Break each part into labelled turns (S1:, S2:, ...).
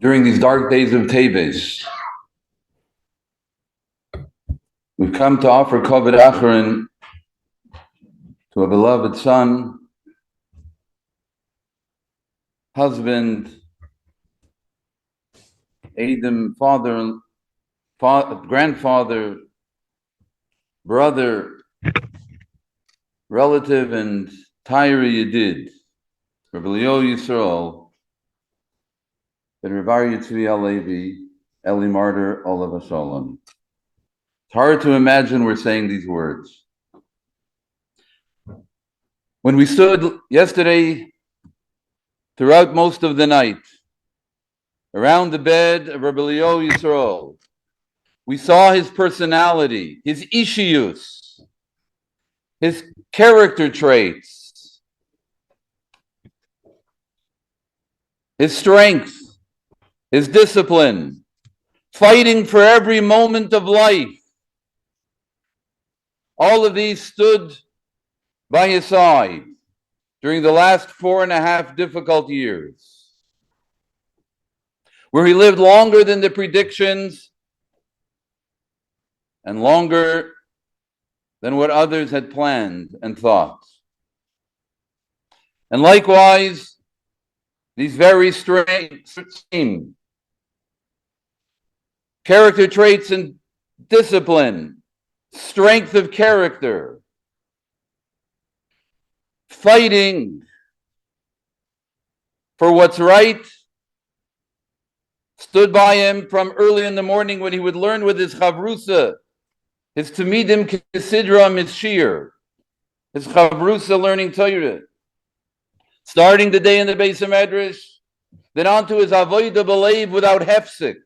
S1: During these dark days of Teves, we've come to offer Koved Acharon to a beloved son, husband, Adam, father, grandfather, brother, relative, and Tyre Yedid, Rabbi Yisrael, ben Rabbi Yitzvi Ellie Marder, Olav Shalom. It's hard to imagine we're saying these words. When we stood yesterday, throughout most of the night, around the bed of Rabbi Yisrael, we saw his personality, his ishiyus, his character traits, his strength, his discipline, fighting for every moment of life. All of these stood by his side during the last 4.5 difficult years, where he lived longer than the predictions and longer than what others had planned and thought. And likewise, these very same character traits and discipline, strength of character, fighting for what's right, stood by him from early in the morning when he would learn with his chavrusa, his tamidim kisidram, his shir, his chavrusa learning Torah, starting the day in the Beis Medrash, then on to his avoidas believe without hefsek.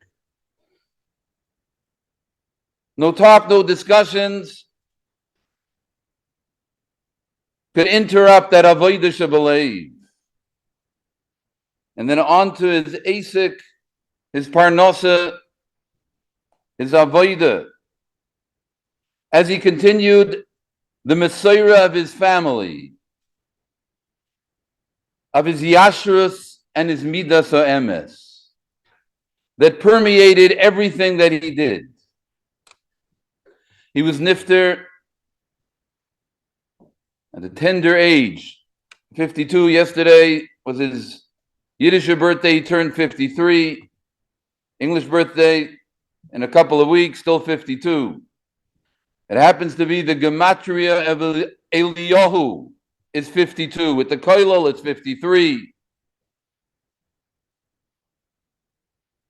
S1: No talk, no discussions could interrupt that avoidas believe. And then on to his asik, his parnasa, his avoida, as he continued the Messiah of his family, of his yashrus and his midas ha'emes, that permeated everything that he did. He was nifter at a tender age, 52. Yesterday was his Yiddish birthday. He turned 53. English birthday in a couple of weeks, still 52. It happens to be the gematria of Eliyahu is 52. With the koilel, it's 53.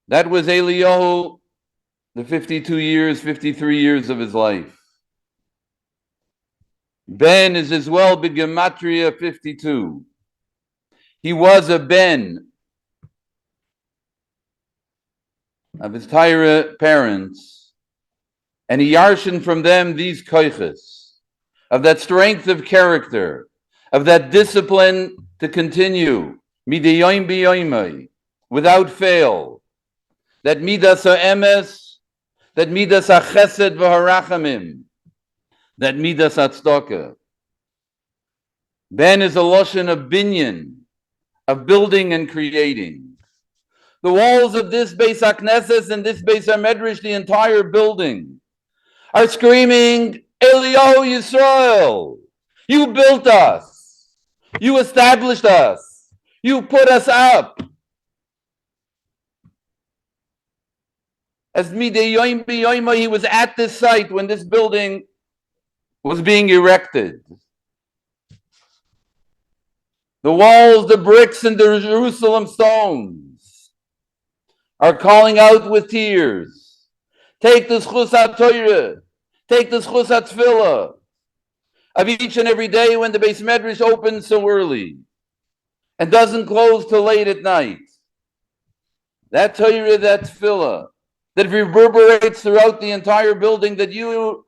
S1: That was Eliyahu, the 52 years, 53 years of his life. Ben is as well begematria 52. He was a ben of his Tyre parents, and he yarshened from them these koiches, of that strength of character, of that discipline to continue, midayoim biyoimai, without fail, that midas ha'emes, that midas ha'chesed v'harachamim, that midas ha'tzedakah. Ben is a lashon of binyan, of building and creating. The walls of this Beis HaKnesses and this Beis HaMedrash, the entire building, are screaming, Eliyahu Yisrael, you built us, you established us, you put us up. As midei yoim b'yoima, he was at this site when this building was being erected. The walls, the bricks, and the Jerusalem stones are calling out with tears. Take the schus ha-Torah, take the schus ha-Tefillah of each and every day when the Beis Medrash opens so early and doesn't close till late at night. That Torah, that Tefillah, that reverberates throughout the entire building that you,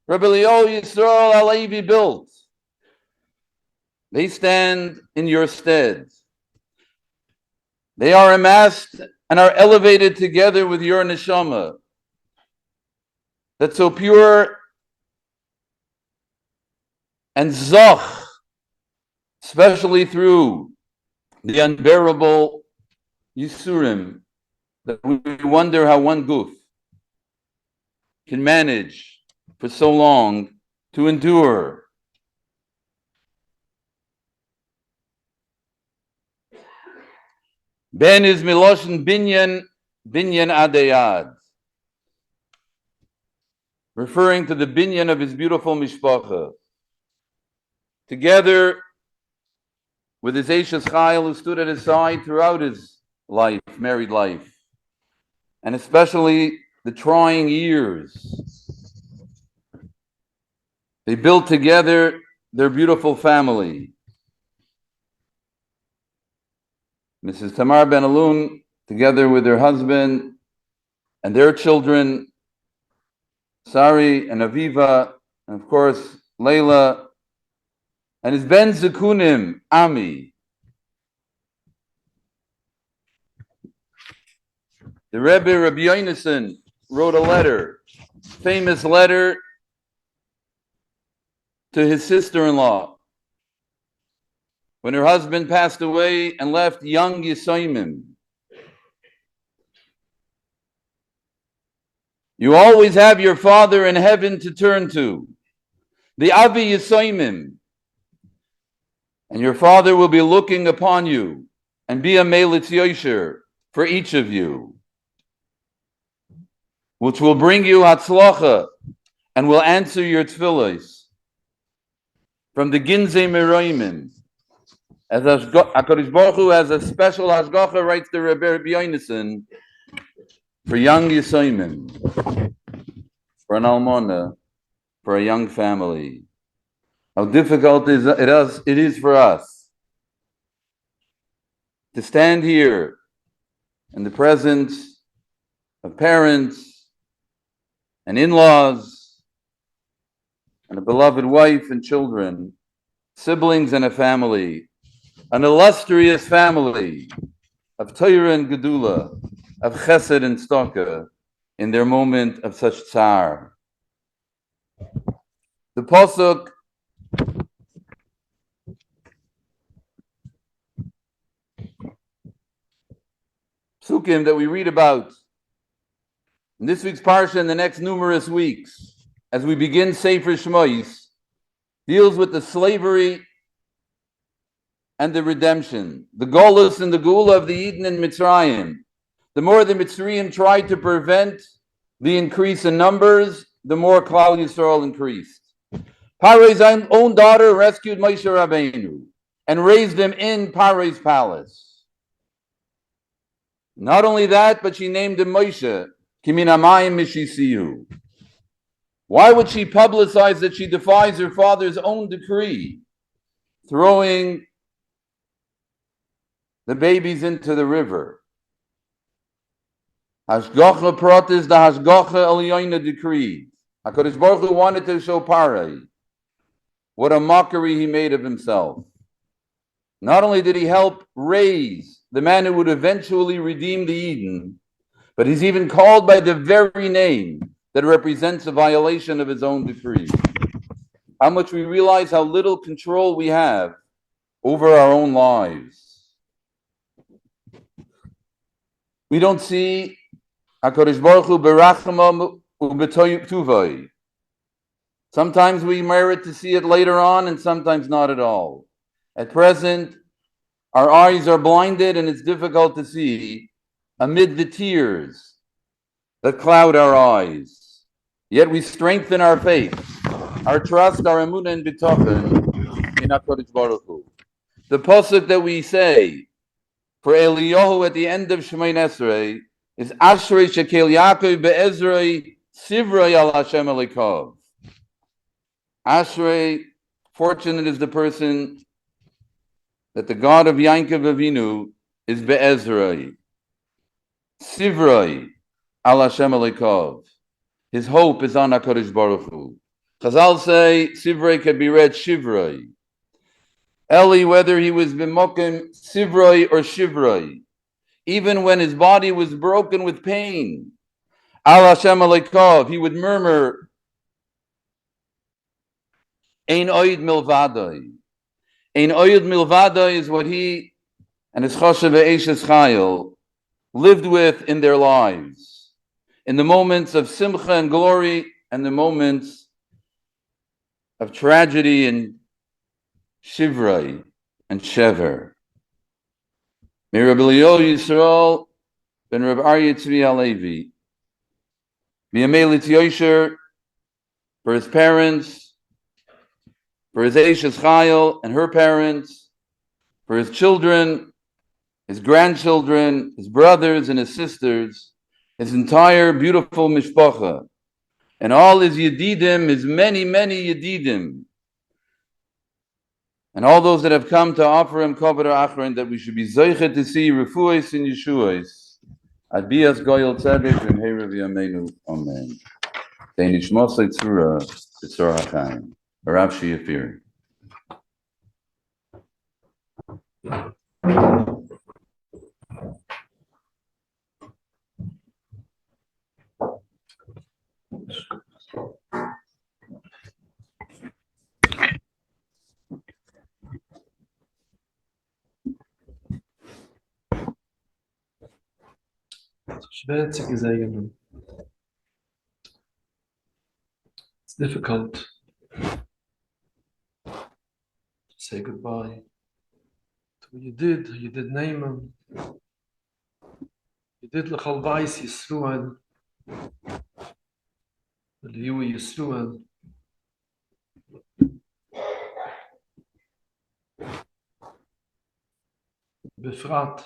S1: Rabbi Yisrael Alevi, built. They stand in your stead. They are amassed and are elevated together with your neshama, that's so pure and zoch, especially through the unbearable Yisurim that we wonder how one goof can manage for so long to endure. Ben is miloshen binyan adayad, referring to the binyan of his beautiful mishpacha, together with his Eishes Chayil, who stood at his side throughout his life, married life, and especially the trying years. They built together their beautiful family. Mrs. Tamar Ben Alun, together with her husband and their children, Sari and Aviva, and of course, Layla, and his Ben Zekunim, Ami. The Rebbe, Rabbi Yonason, wrote a letter, famous letter to his sister-in-law when her husband passed away and left young Yisoimim. You always have your Father in heaven to turn to, the Avi Yisoimim, and your Father will be looking upon you and be a Melitz Yosher for each of you, which will bring you Hatzlacha and will answer your tefillos from the Ginzei Meroimim. As HaKadosh Baruch Hu has a special hashgacha, writes the Rabbi Yonason, for young Yisoimim, for an almana, for a young family. How difficult it is for us to stand here in the presence of parents and in-laws and a beloved wife and children, siblings and a family, an illustrious family of Torah and Gedula, of Chesed and Staka, in their moment of such tsar. The Pasuk Psukim that we read about in this week's Parsha and the next numerous weeks, as we begin Sefer Shmois, deals with the slavery and the redemption, the Golus and the Gula of the Eden and Mitzrayim. The more the Mitzrayim tried to prevent the increase in numbers, the more Klal Yisrael increased. Paro's own daughter rescued Moshe Rabbeinu and raised him in Paro's palace. Not only that, but she named him Moshe, Kiminamayim Mishisiyu. Why would she publicize that she defies her father's own decree, throwing the babies into the river? Hashgacha Prat is the Hashgacha Elyoina decree. HaKadosh Baruch Hu wanted to show Parai what a mockery he made of himself. Not only did he help raise the man who would eventually redeem the Eden, but he's even called by the very name that represents a violation of his own decree. How much we realize how little control we have over our own lives. We don't see HaKadosh Baruch Hu berachama ubetuvai. Sometimes we merit to see it later on, and sometimes not at all. At present, our eyes are blinded, and it's difficult to see amid the tears that cloud our eyes. Yet we strengthen our faith, our trust, our emunah and bitachon in HaKadosh Baruch Hu. The pasuk that we say for Eliyahu at the end of Shemoneh Esrei is Ashrei Shekel Yaakov be'ezrei sivrei al Hashem elikav. Ashrei, fortunate is the person that the God of Yaakov Avinu is be'ezrei sivrei al Hashem elikav. His hope is on HaKadosh Baruch Hu. Chazal say sivrei can be read shivrei. Ellie, whether he was b'mokim sivrei or shivrei, even when his body was broken with pain, al Hashem elikav, he would murmur, Ein oid milvadai. Ein oid milvadai is what he and his choshev ve'eshes chayil lived with in their lives, in the moments of simcha and glory and the moments of tragedy and shivrai and shever. May Rabbi Yisrael ben Rabbi Aryeh Tzvi Halevi be a Melit Yosher for his parents, for his Eishes Chayil and her parents, for his children, his grandchildren, his brothers and his sisters, his entire beautiful mishpacha, and all his yedidim, his many, many yedidim, and all those that have come to offer him kavod achron, that we should be zoichet to see refuos and yeshuos. Adbias goyel tzedek v'mheira v'yameinu. Amen. Danish mosle tzura b'tzor hachaim. Rav Shea.
S2: It's difficult to say goodbye to what you did name him, you did lechal bais Yisruel, the Liu Yisruel. Befrat,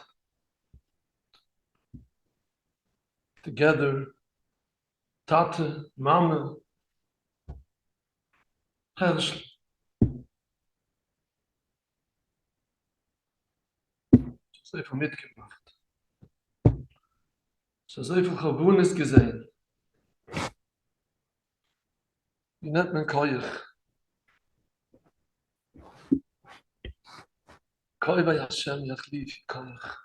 S2: together, Tate, Mama, Herrsch. So viel mitgebracht. So viel Chavunis gesehen. Wie nennt man Koyach? Koy bei Hashem, Yachlief, Koyach.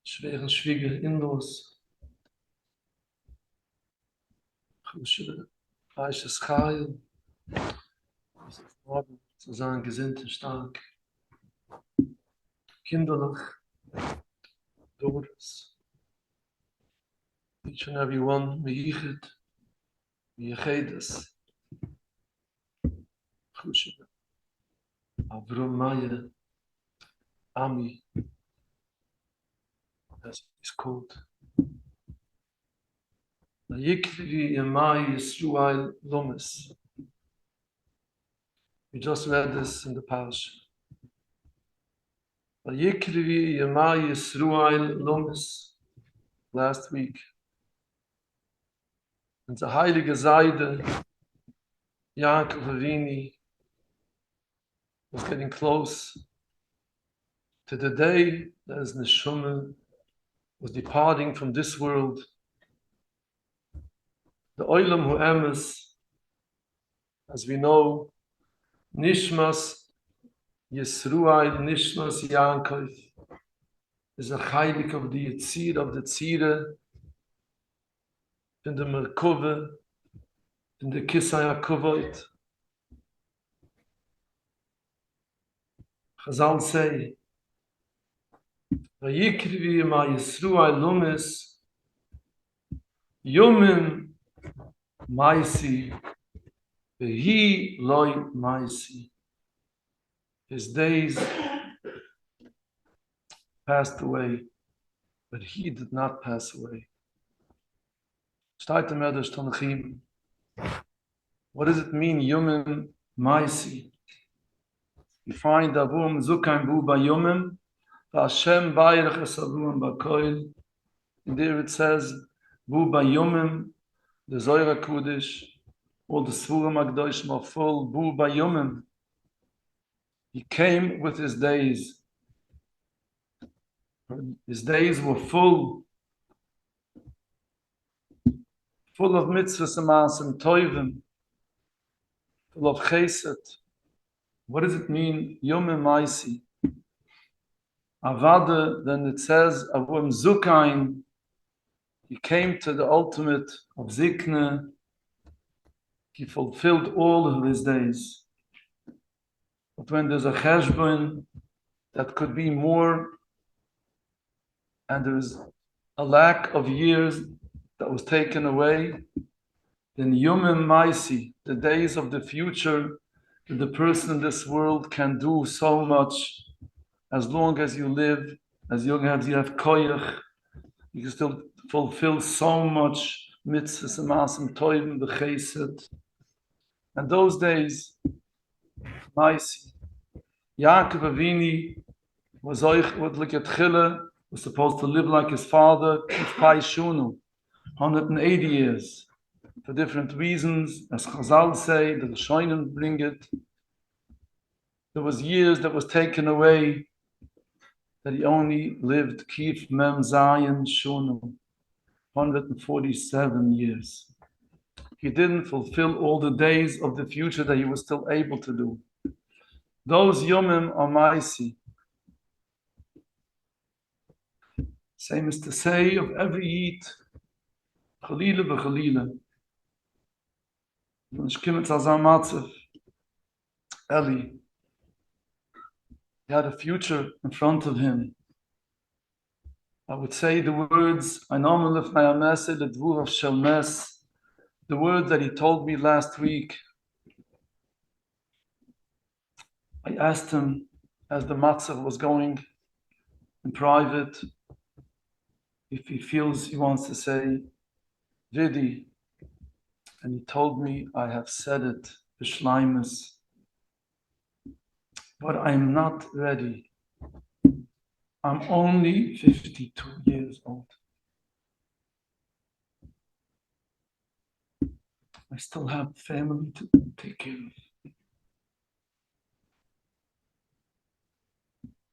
S2: Schwere Schwiege, Inlos. Chushe, Reiches Chayil. Zu sein gesinnt und stark. Kinderlich. Daughters. Each and every one, Meyichid, Meyichedes. Chushe. Avrom Maya. Ami. As it's called. Vayikri Yemai Yisruel Lomis. We just read this in the parish. Vayikri Yemai Yisruel Lomis. Last week. And the heilige Seide, Yaakov Avini, was getting close to the day that his neshama was departing from this world. The Olam Hu Emes, as we know, Nishmas Yisruel, Nishmas Yaakov, is a heilig of the Yitzir, of the Tzire, in the Merkove, in the Kisai HaKovot. Chazal say, Vayikri ma Yisruel Lumis, Yomim Maisi, Vehi Loi Maisi. His days passed away, but he did not pass away. What does it mean, Yomim Maisi? You find Avum Zukaim Bu Ba Yomim, Hashem Bayrach Esavuim Bakoil. And there it says, Bu Ba Yomim, the Zohar Kudish, all the Svurim Akdoshim are full, Bu Ba Yomim. He came with his days. His days were full of mitzvahs and maasim toivim, full of chesed. What does it mean, Yomim Maisi? Avada, then it says, Avum Zukain, he came to the ultimate of Zikne, he fulfilled all of his days. But when there's a cheshbon that could be more, and there's a lack of years that was taken away, then Yomim Maisi, the days of the future, that the person in this world can do so much. As long as you live, as long as you have koyach, you can still fulfill so much mitzvahs and masim toivim b'chesed. And those days, Maisi, Yaakov Avini was like a tchille, was supposed to live like his father, Pai Shunu, 180 years, for different reasons, as Chazal say, the Rishonim bring it. There was years that was taken away, that he only lived Kif Mem Zayin Shunu, 147 years. He didn't fulfill all the days of the future that he was still able to do. Those Yomim are Maisi. Same as to say of every Yid, Chalila b'Chalila. When Shkimitz Azam Matzev, Ellie, he had a future in front of him. I would say the words, I normally lift my amese, the dvur of Shelmes, the words that he told me last week. I asked him, as the Matzev was going in private, if he feels he wants to say Vidi, and he told me, I have said it, B'Shleimus, but I'm not ready. I'm only 52 years old. I still have family to take care of.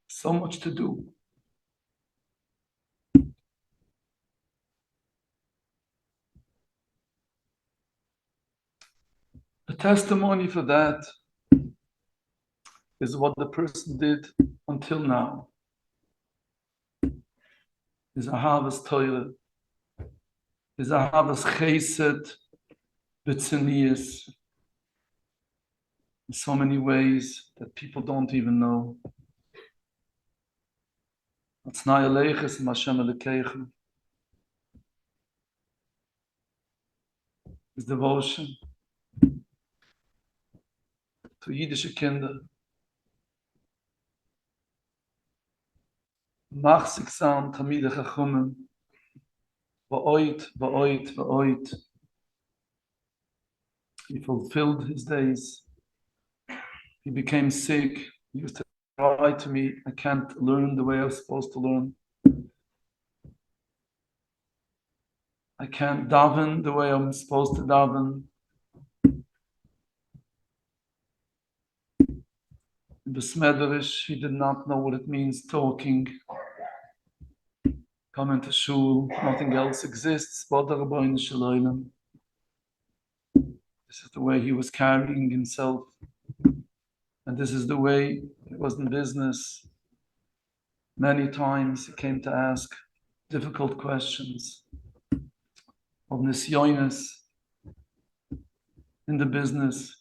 S2: So much to do. The testimony for that is what the person did until now. Is ahavas Torah, is ahavas chesed, b'tzinius, in so many ways that people don't even know. Atznai aleiches and Hashem Elokeichem. His devotion to Yiddische Kinder. Machzig sein Tamidei Chachumim. Va'oit, va'oit, va'oit. He fulfilled his days. He became sick. He used to cry to me, I can't learn the way I was supposed to learn. I can't daven the way I'm supposed to daven. In the Smederish, he did not know what it means talking. Coming to shul, nothing else exists. This is the way he was carrying himself. And this is the way it was in business. Many times he came to ask difficult questions of nisyonis in the business.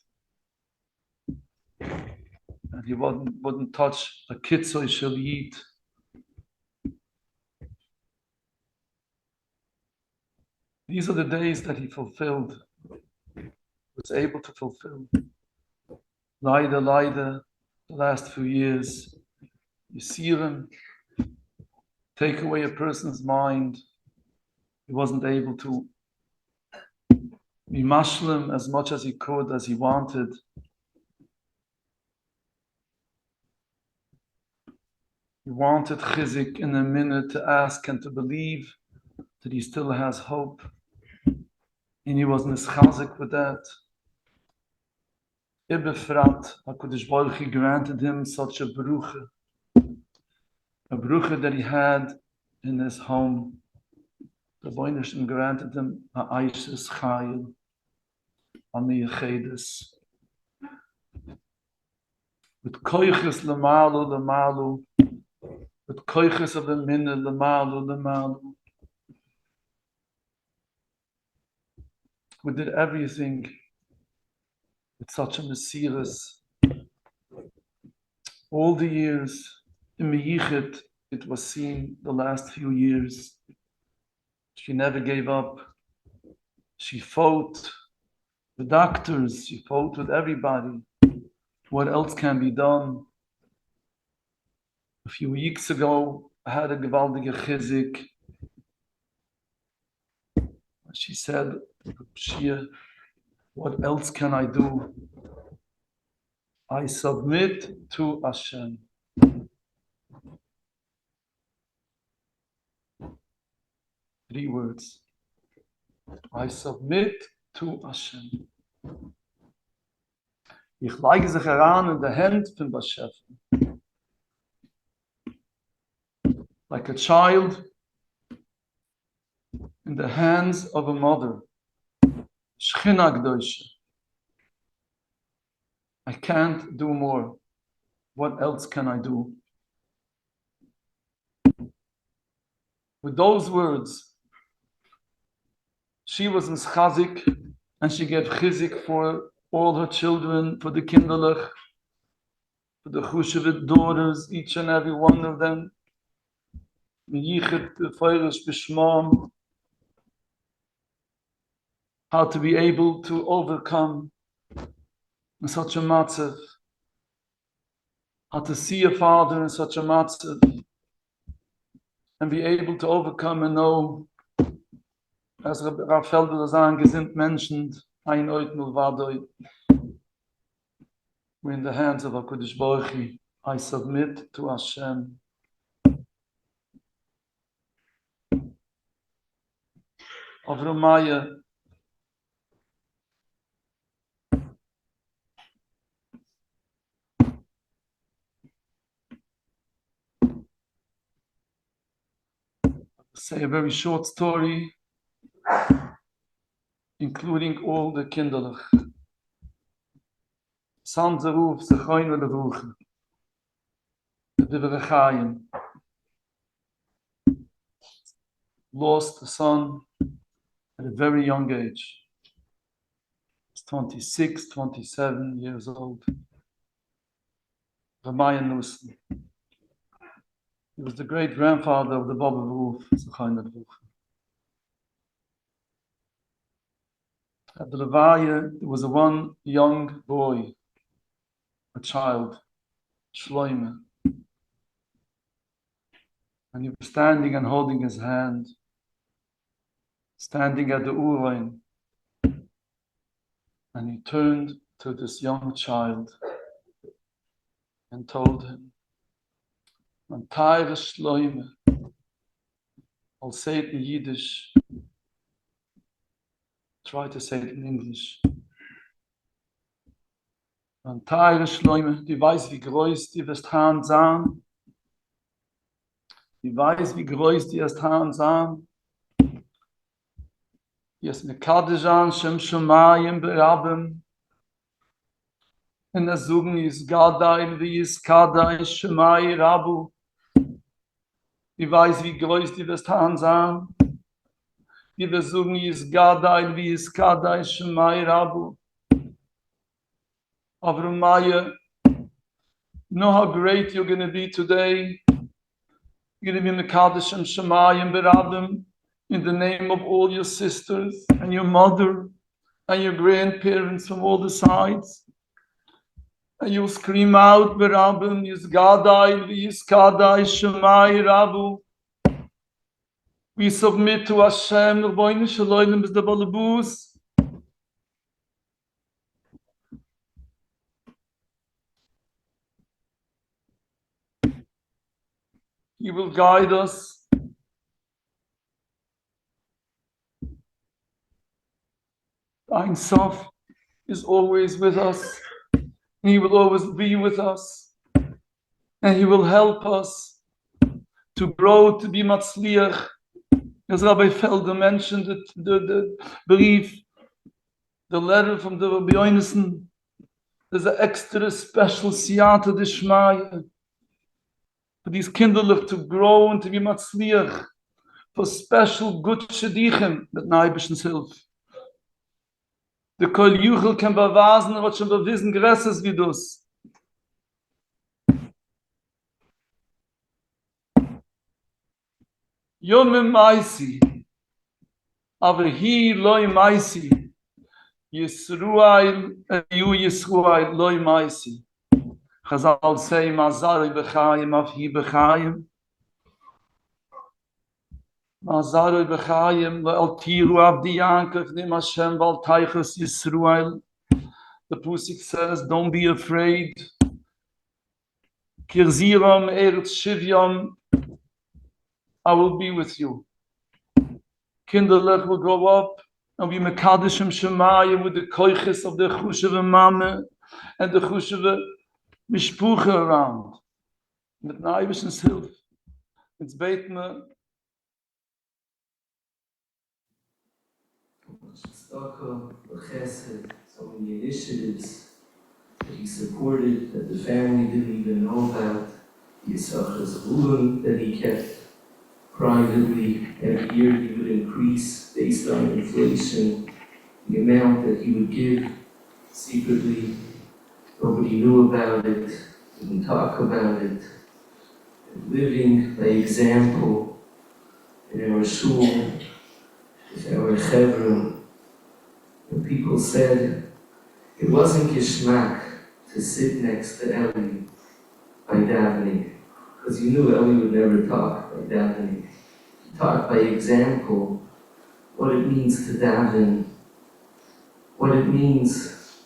S2: And he wouldn't touch a kitzoy shel yid. These are the days that he fulfilled, was able to fulfill. Leider, the last few years, you see him, take away a person's mind. He wasn't able to be mashlim as much as he could, as he wanted. He wanted chizik in a minute to ask and to believe that he still has hope. And he was nischazik with that. Ibefrat, HaKadosh Baruch Hu granted him such a bruche that he had in his home. The Boinishim granted him a Isis Chayil, a Meyachedes. With koiches lemalu, with koiches of the minne lemalu. We did everything with such a mesirus, all the years in Meyichit, it was seen the last few years. She never gave up. She fought the doctors, she fought with everybody. What else can be done? A few weeks ago, I had a gewaltige chizik. She said, Shea, what else can I do? I submit to Hashem. 3 words. I submit to Hashem. Ich lege sich heran in der Hand von Hashem. Like a child in the hands of a mother. Shechina Gdosha. I can't do more. What else can I do? With those words, she was in Chazik, and she gave chizik for all her children, for the kinderlich, for the Chushevit daughters, each and every one of them. How to be able to overcome in such a matzav, how to see a father in such a matzav, and be able to overcome and know, as Rabbi Felder Shlita mentioned, ein oit mulvadoi. We're in the hands of HaKadosh Baruch Hu. I submit to Hashem. Avramaya, say a very short story, including all the kinderlich. San Zeruf, Zechoin Levuch, the Divrei Chaim, lost a son at a very young age. He's 26, 27 years old. Ramaya Nusen. He was the great grandfather of the Baba Ruf, Zechoin Levuch. At the Levaya, there was one young boy, a child, Shloime. And he was standing and holding his hand, standing at the Urein. And he turned to this young child and told him, "Man teire Shloime," I'll say it in Yiddish. Try to say it in English. Man teire Shloime, die weiß, wie groß die wirst haben sein. Die weiß, wie groß die erst haben sein. Die ist mekadisch an, Shem Shemayim berabem. Und das Sogen ist Gadain, wie ist Kadai, Shemai, Rabu. Die weiß, wie groß die wirst haben sein. Die wir sagen, ist Gadain, wie ist Kadai, Shemai, Rabu. Avramaya, you know how great you're going to be today? You're going to be Mekadesh and Shemayim Berabim in the name of all your sisters and your mother and your grandparents from all the sides. And you'll scream out, Berabim, Yizgadai, Yizkadai, Shemai, Rabu. We submit to Hashem, Rabbeinu Shalom, is the Balabus. He will guide us. Ein Sof is always with us. He will always be with us. And He will help us to grow, to be matzliach. As Rabbi Felder mentioned, the brief, the letter from the Rabbi Yonason, there's an extra special siyata d'shmaya for these kinderlich to grow and to be matzliach, for special good shedichim that Neibish's hilf. The kol yuchel can bewasen, what schon bewiesen gresses wie dus. Yomim Maisi, aber he loy Maisi, Yisruel, you Yisruel loy Maisi. Chazal say, Mazari B'chaim, Avhi B'chaim, Mazari B'chaim, Le'al Tiru Avdi Yankov, Nim Hashem, Val Taichus Yisruel. The Pusik says, don't be afraid. Kirziram Eretz Shivyam, I will be with you. Kinderlich will grow up and be Mekadishim Shemayim with the koiches of the Chushev Mame and the Chushev Mishpuche around. Mit Naibish's Hilfe. It's beit me.
S3: So many initiatives that he supported, that the family didn't even know about, the Yisachas that he kept privately. Every year he would increase based on inflation the amount that he would give secretly. Nobody knew about it, didn't talk about it. And living by example in our shul, with our chevron, and people said it wasn't geschmack to sit next to Ellie by davening, because you knew Ellie would never talk by davening. He taught by example what it means to daven, what it means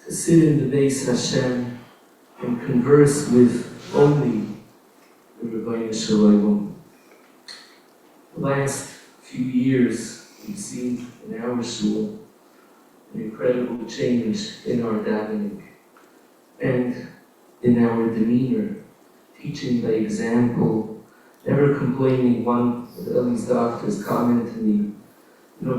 S3: to sit in the Bais Hashem and converse with only the Rabbi Shalom. The last few years we've seen in our shul an incredible change in our davening and in our demeanor, teaching by example, never complaining. One of Ellie's doctors commented to me,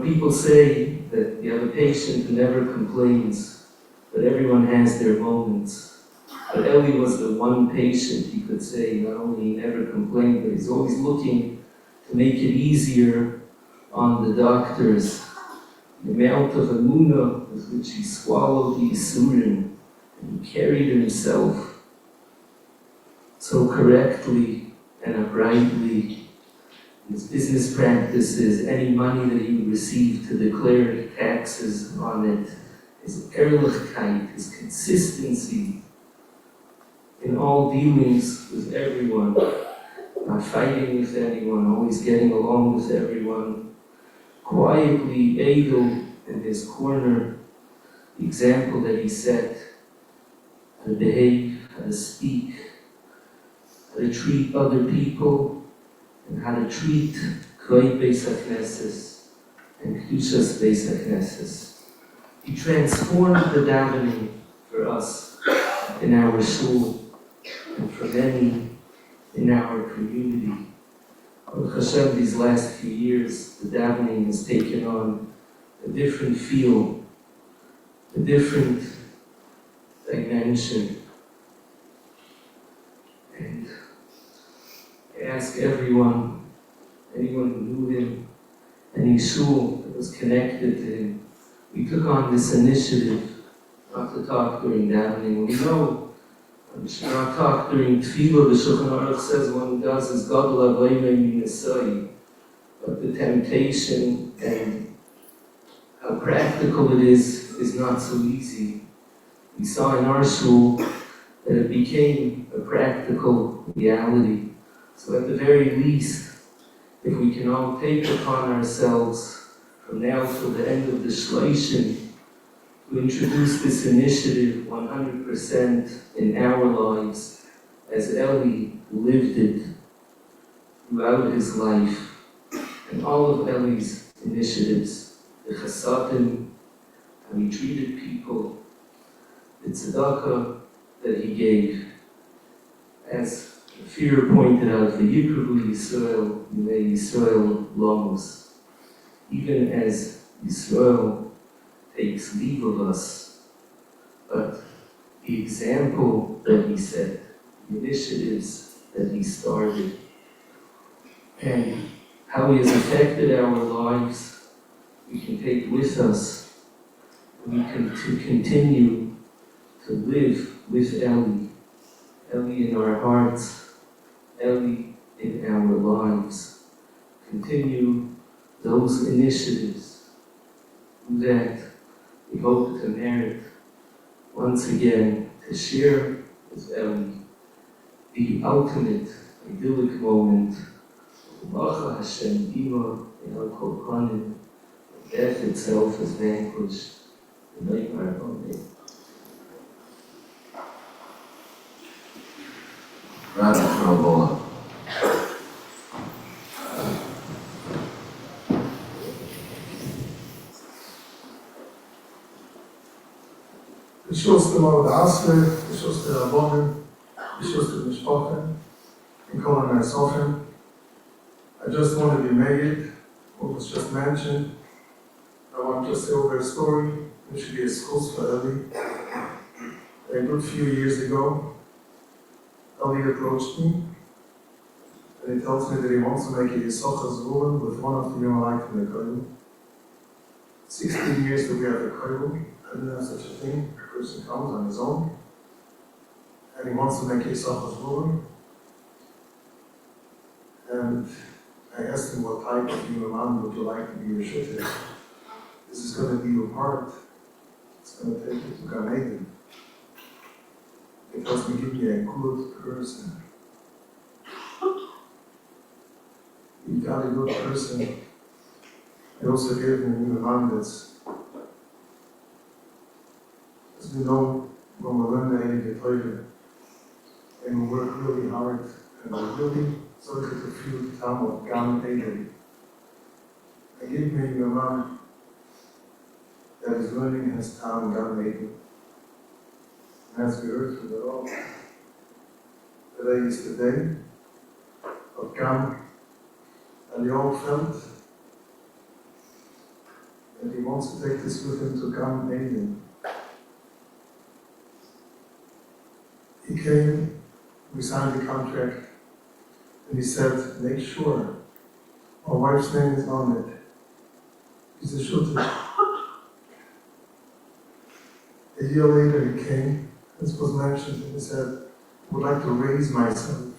S3: people say that you have a patient who never complains, but everyone has their moments. But Ellie was the one patient you could say, not only he never complained, but he's always looking to make it easier on the doctors. The amount of emunah with which he swallowed the Yisurim, and he carried himself so correctly and uprightly. His business practices, any money that he would receive to declare taxes on it, his ehrlichkeit, his consistency in all dealings with everyone, not fighting with anyone, always getting along with everyone, quietly able in his corner, the example that he set, how to behave, how to speak, how to treat other people, and how to treat Kvod Bais HaKnesses and Kedushas Bais HaKnesses. He transformed the davening for us in our shul and for many in our community. Baruch Hashem, these last few years, the davening has taken on a different feel, a different dimension. And I ask everyone who knew him, any shul that was connected to him, we took on this initiative not to talk during davening. We know we should not talk during tefillah. The Shulchan Aruch says one who does is gadol avoidas minasai. But the temptation and how practical it is not so easy. We saw in our shul that it became a practical reality. So at the very least, if we can all take upon ourselves from now till the end of the Shleishim to introduce this initiative 100% in our lives, as Ellie lived it throughout his life, and all of Ellie's initiatives, the chasadim, how he treated people, the tzedakah that he gave, as Fear pointed out, the Yikruhu Yisrael, May Yisrael longs, even as Yisrael takes leave of us, but the example that he set, the initiatives that he started, and how he has affected our lives, we can take with us. We can continue to live with Ellie, Ellie in our hearts, Ellie in our lives, continue those initiatives that we hope to merit once again to share with Ellie the ultimate idyllic moment of Bacha Hashem Ima in our Kohanim, death itself is vanquished, the nightmare of it.
S1: Right from Bollag.
S4: Geschlossen mal der Asle, geschlossen der Rabbonim, geschlossen der Mishpacha, and calling myself him. I just want to be made, what was just mentioned. I want to say over a story, which should be a schools for Ellie. A good few years ago, Ellie approached me, and he tells me that he wants to make a Yisachas woman with one of the young light in the Koil. 16 years that we have a Koil, I didn't have such a thing. A person comes on his own, and he wants to make a Yisachas woman. And I asked him, what type of human man would you like to be your shooter? This is going to be your part. It's going to take you to Gan Eden. It tells me, give me a good person. You got a good person. I also gave him a human man that's, as we know, when we learn the Heilige Teure, and we work really hard, and we really sollte to feel the time of Gan Eden. I gave me a man that is learning his time Gan Eden. And as we heard from the Lord, today is the day of Gan, and we all felt that he wants to take this with him to Gan Eden. He came, we signed the contract, and he said, make sure my wife's name is on it. He's a shooter. A year later he came, this was mentioned, and he said, I would like to raise myself.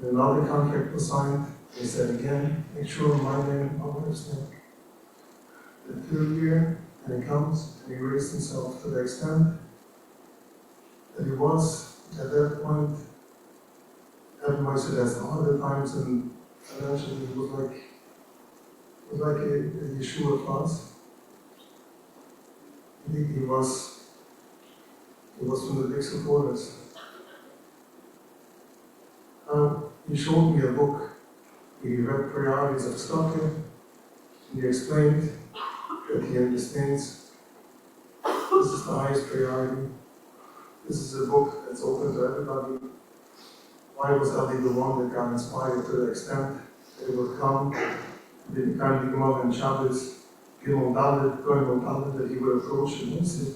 S4: And another contract was signed, and he said again, make sure my name, my wife's name. The third year, and he comes, and he raised himself to the extent that he was, at that point, everybody said that's 100 times, and eventually it was like a Yeshua class. He was from the big supporters. He showed me a book. He read Priorities of Stocker, and he explained that he understands this is the highest priority. This is a book that's open to everybody. Why was Ellie the one that got inspired to the extent that it would come, the kind of Gemara and Shabbos, Gimel Dalet, Glengrove Dalet, that he would approach and say,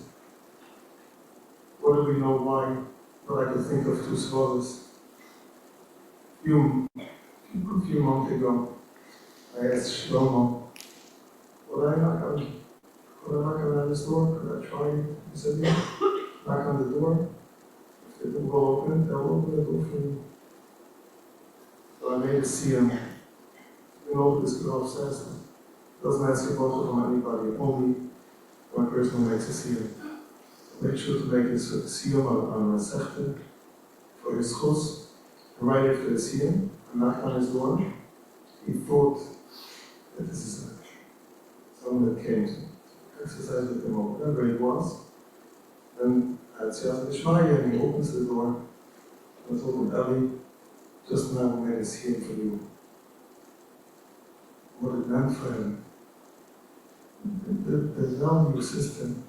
S4: what do we know why? But I could think of two scholars. A few months ago, I asked Shlomo, would I knock on this door? Could I try it? He said, yeah, knock on the door. If the door will open, they'll open the door for you. So I made a CM. You know what this Glengrove says? It doesn't ask a vote from anybody, only one person who makes a CM. So make sure to make a CM on a sechte for his chus. Right after the CM, I knocked on his door. He thought that this is someone that came to exercise with him or whatever it was. And I had Siyas B'Shmaya, and he opens the door. I told him, Ellie, just now we made a CM for you. What it meant for him. The value system,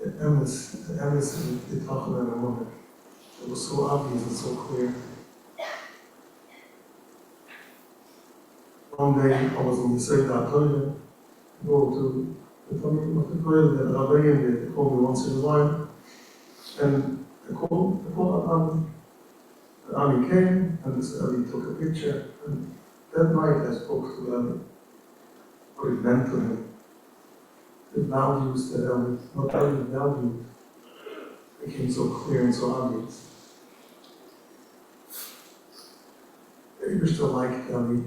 S4: the emes of the Tachel and the woman, it was so obvious and so clear. One day I was in the Seder toilet, go to the toilet, the Rabbi, and they called me once in a while. And I called Ami. Ami came, and this Ellie took a picture. And that night I spoke to Ellie, what it meant to him. The values that Ellie, what Ellie valued, became so clear and so obvious. They used to like Ellie.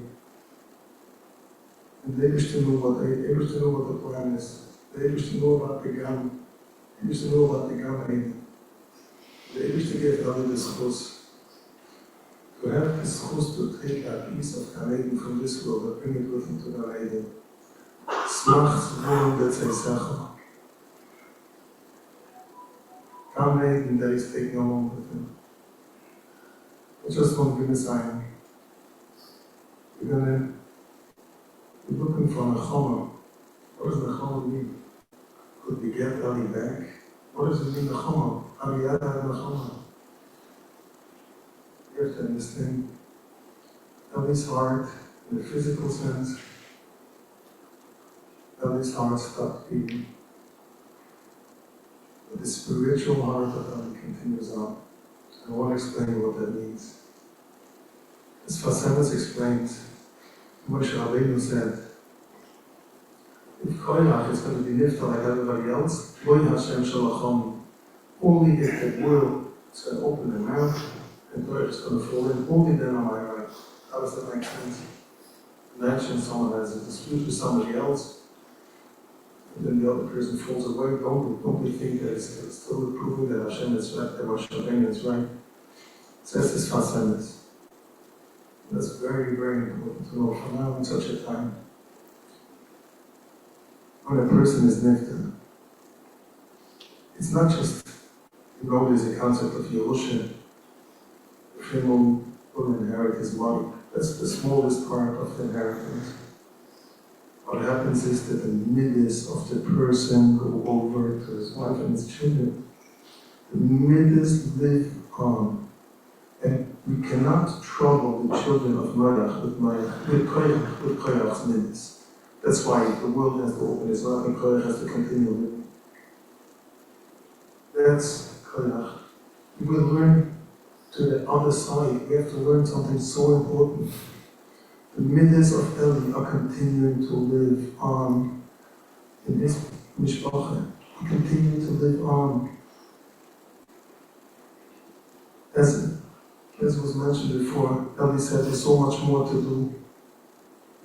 S4: And they wish to know what the plan is. They wish to know about the gun. They wish to know about the gun. They wish to get out of this chus. To have this chus to take a piece of Gan Eden from this world and bring it with him to Gan Eden. Smach zvurim b'tzeisecha. Gan Eden that is taking along with him. I just want to give a sign. We're looking for a chama. What does the chama mean? Could we get Ellie back? What does it mean, the chama? Aliyah and the chama. You have to understand Ellie's heart, in the physical sense, Ellie's heart stopped beating. But the spiritual heart of Ellie continues on. I want to explain what that means. As Faselis explained, Moshe Rabbeinu said, if Koyach is going to be nifta like everybody else, Loy Hashem Shalachom, only if the world is going to open their mouth and Koyach is going to fall in, only then am I right. How does that make sense? Imagine someone has a dispute with somebody else, and then the other person falls away. Don't we think that it's totally proving that Hashem is right, that Moshe Rabbeinu is right? Says this Faselis. That's very, very important to know for now in such a time. When a person is nifted, it's not just, there's a concept of Yerusha. The family will inherit his money. That's the smallest part of the inheritance. What happens is that the middas of the person go over to his wife and his children. The middas live on. And we cannot trouble the children of Noach with Koyach's middas. That's why the world has to open its mouth and Koyach has to continue living. That's Koyach. We will learn to the other side. We have to learn something so important. The middas of Ellie are continuing to live on in his mishpacha. He continue to live on. As was mentioned before, Ellie said there's so much more to do.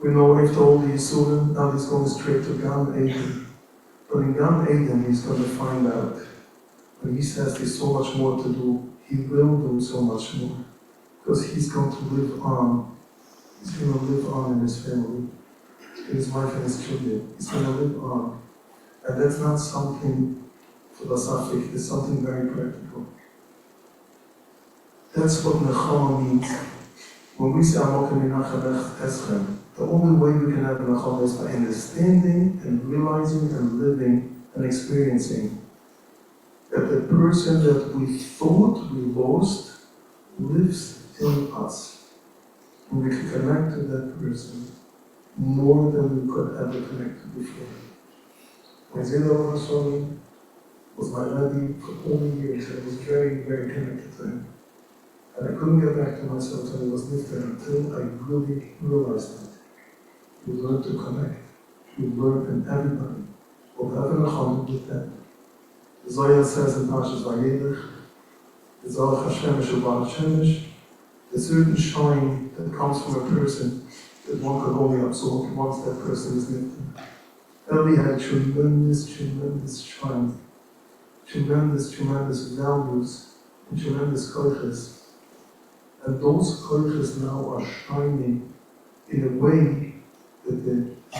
S4: We know after all the Yisurim, Ellie's going straight to Gan Eden. But in Gan Eden, he's going to find out. When he says there's so much more to do, he will do so much more. Because he's going to live on. He's going to live on in his family, in his wife and his children. He's going to live on. And that's not something philosophic, it's something very practical. That's what Nechama means. When we say Amokim Minachabech Eschem, the only way we can have Nechama is by understanding and realizing and living and experiencing that the person that we thought we lost lives in us. And we can connect to that person more than we could ever connect to before. Isaiah Roselawn was my Rebbe for all the years. I was very, very connected to him. And I couldn't get back to myself until I was lifted, until I really realized that. You learn to connect. You learn in everybody. We'll have an acham with that. The Zohar says in Parshas Vayelech, the Zohar Hashem Shabbat Shemesh, a certain shine that comes from a person that one could only absorb once that person is lifted. Ellie had tremendous shine, tremendous values, and tremendous koiches. And those koiches now are shining in a way that the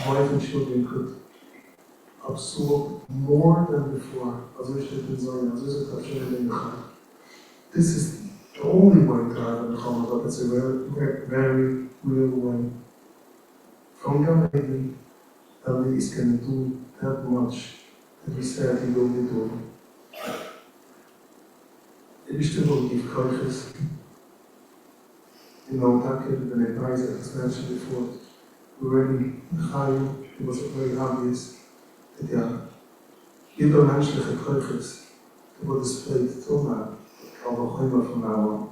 S4: wife and children could absorb more than before. This is the only way to have a nechama, but it's a very, very real way. From Gan Eden, Ellie is going to do that much that he said he will be doing. The Ishtar will give koiches. You know, that could have been advised, as mentioned before. Already, Chaim, it was very obvious that jeder menschliche koiches that were displayed till now, from now on,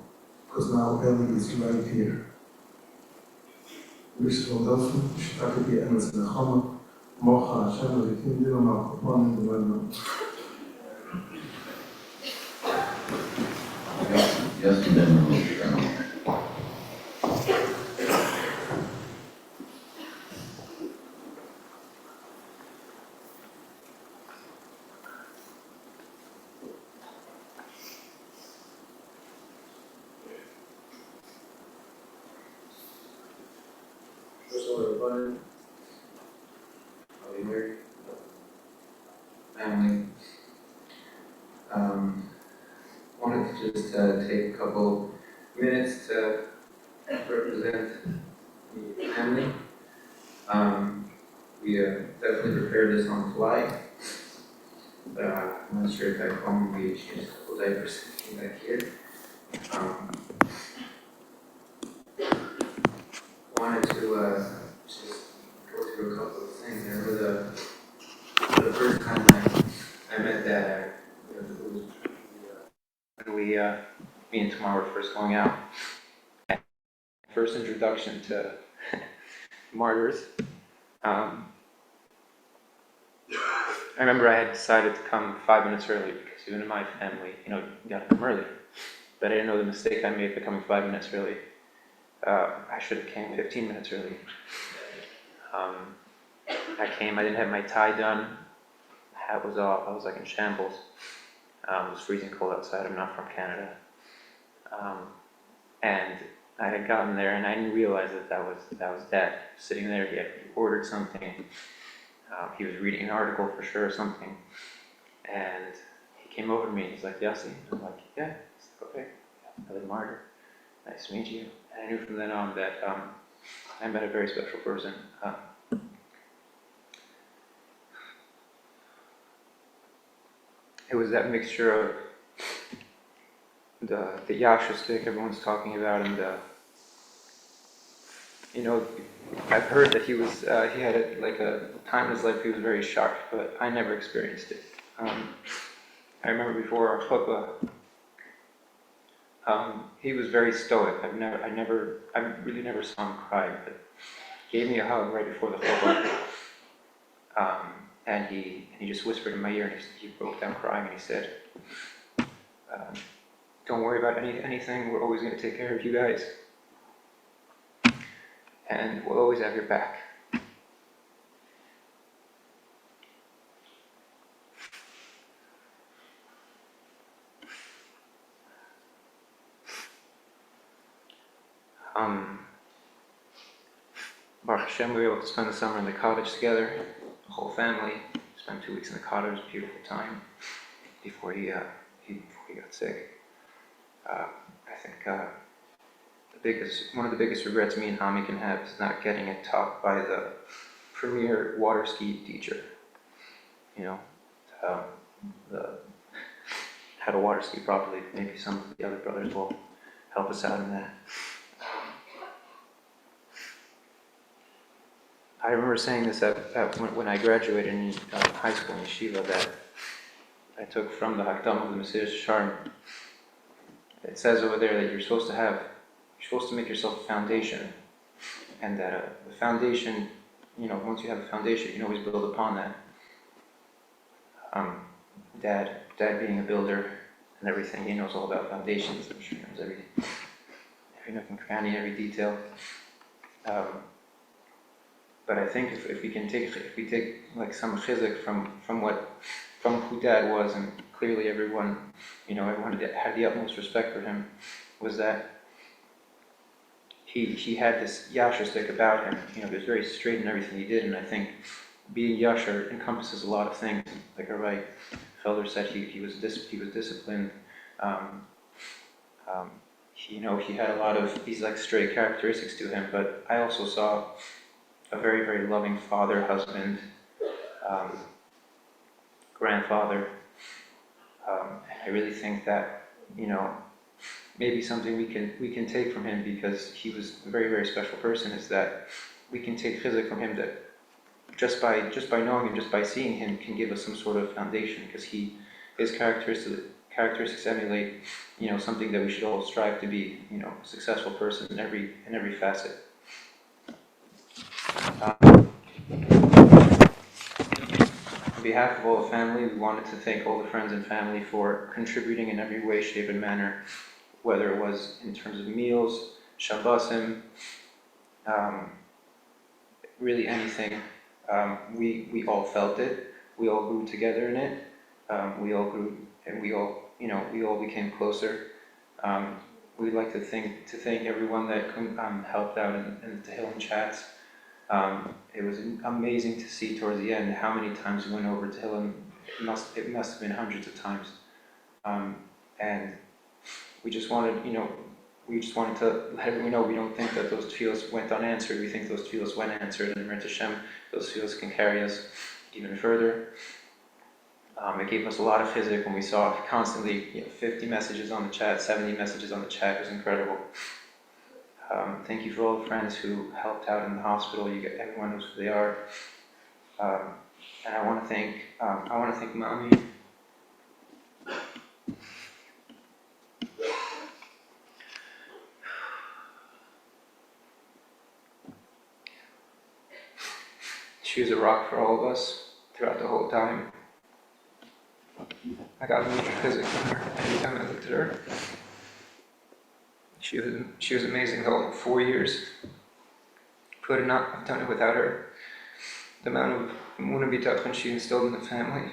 S4: because now Ellie is right here. We wish to help we should have to be endless in the Chama, Mocha, Hashem, the King, Dilma, upon in the Levaya.
S1: Yes, then
S5: First of all, everybody, I'll be married, family. Wanted to just take a couple minutes to represent the family. We definitely prepared this on the fly, but I'm not sure if back home we changed a couple diapers came back here. Wanted to just go through a couple of things. I remember the first time I met Dad, it was when we, me and Tamar were first going out. First introduction to martyrs. I remember I had decided to come 5 minutes early because even in my family, you gotta come early. But I didn't know the mistake I made by coming 5 minutes early. I should have came 15 minutes early. I came, I didn't have my tie done. Hat was off, I was like in shambles. It was freezing cold outside, I'm not from Canada. And I had gotten there and I didn't realize that was Dad sitting there. He had ordered something. He was reading an article for sure or something. And he came over to me and he's like, Yossi? And I'm like, yeah. He's like, okay. Ellie Marder. Nice to meet you. And I knew from then on that I met a very special person. It was that mixture of the yasha stick everyone's talking about, and I've heard that he had a time in his life he was very sharp, but I never experienced it. I remember before our chuppah, he was very stoic. I really never saw him cry, but he gave me a hug right before the chuppah. And he just whispered in my ear, and he broke down crying, and he said, don't worry about anything, we're always going to take care of you guys. And we'll always have your back. Baruch Hashem, we were able to spend the summer in the cottage together, the whole family. Spent 2 weeks in the cottage, beautiful time, before he got sick. I think one of the biggest regrets me and Hami can have is not getting it taught by the premier water ski teacher. How to water ski properly. Maybe some of the other brothers will help us out in that. I remember saying this when I graduated in high school in yeshiva, that I took from the Hakdam of the Mesilas Yesharim. It says over there that you're supposed to make yourself a foundation, and that the foundation, once you have a foundation, you can always build upon that. Dad being a builder and everything, he knows all about foundations. I'm sure he knows every nook and cranny, every detail. But I think if we take like some chizuk from who Dad was, and clearly everyone had the utmost respect for him, was that he had this yasher stick about him. He was very straight in everything he did, and I think being yasher encompasses a lot of things. Like Rabbi Felder said, he was disciplined. He had a lot of these like stray characteristics to him, but I also saw a very, very loving father, husband, grandfather. I really think that, maybe something we can take from him, because he was a very, very special person, is that we can take chizuk from him, that just by knowing him, just by seeing him, can give us some sort of foundation, because his characteristics emulate, something that we should all strive to be, a successful person in every facet. On behalf of all the family, we wanted to thank all the friends and family for contributing in every way, shape, and manner, whether it was in terms of meals, shabbosim, really anything. We all felt it. We all grew together in it. We all grew, and we all became closer. We'd like to thank everyone that helped out in the Tehillim chats. It was amazing to see towards the end how many times we went over to him. It must have been hundreds of times. And we just wanted, to let everyone know we don't think that those tefillos went unanswered. We think those tefillos went answered, and MENTSCH Hashem, those tefillos can carry us even further. It gave us a lot of chizuk when we saw constantly 50 messages on the chat, 70 messages on the chat. It was incredible. Thank you for all the friends who helped out in the hospital. Everyone knows who they are. And I want to thank Mommy. She was a rock for all of us throughout the whole time. I got a major physics from her every time I looked at her. She was amazing the whole 4 years. Could not have done it without her. The amount of munabitachon she instilled in the family,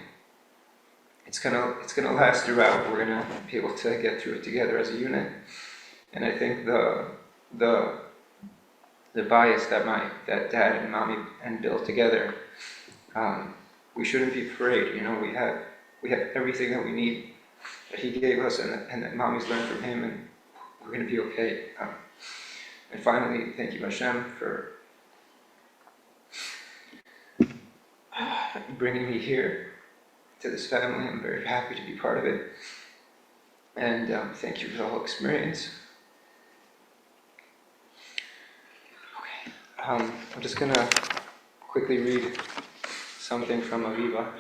S5: it's gonna last throughout. We're gonna be able to get through it together as a unit. And I think the bias that dad and mommy and built together, we shouldn't be afraid. We have everything that we need that he gave us, and that mommy's learned from him, and we're going to be okay. And finally, thank you, Hashem, for bringing me here to this family. I'm very happy to be part of it. And thank you for the whole experience. Okay, I'm just going to quickly read something from Aviva.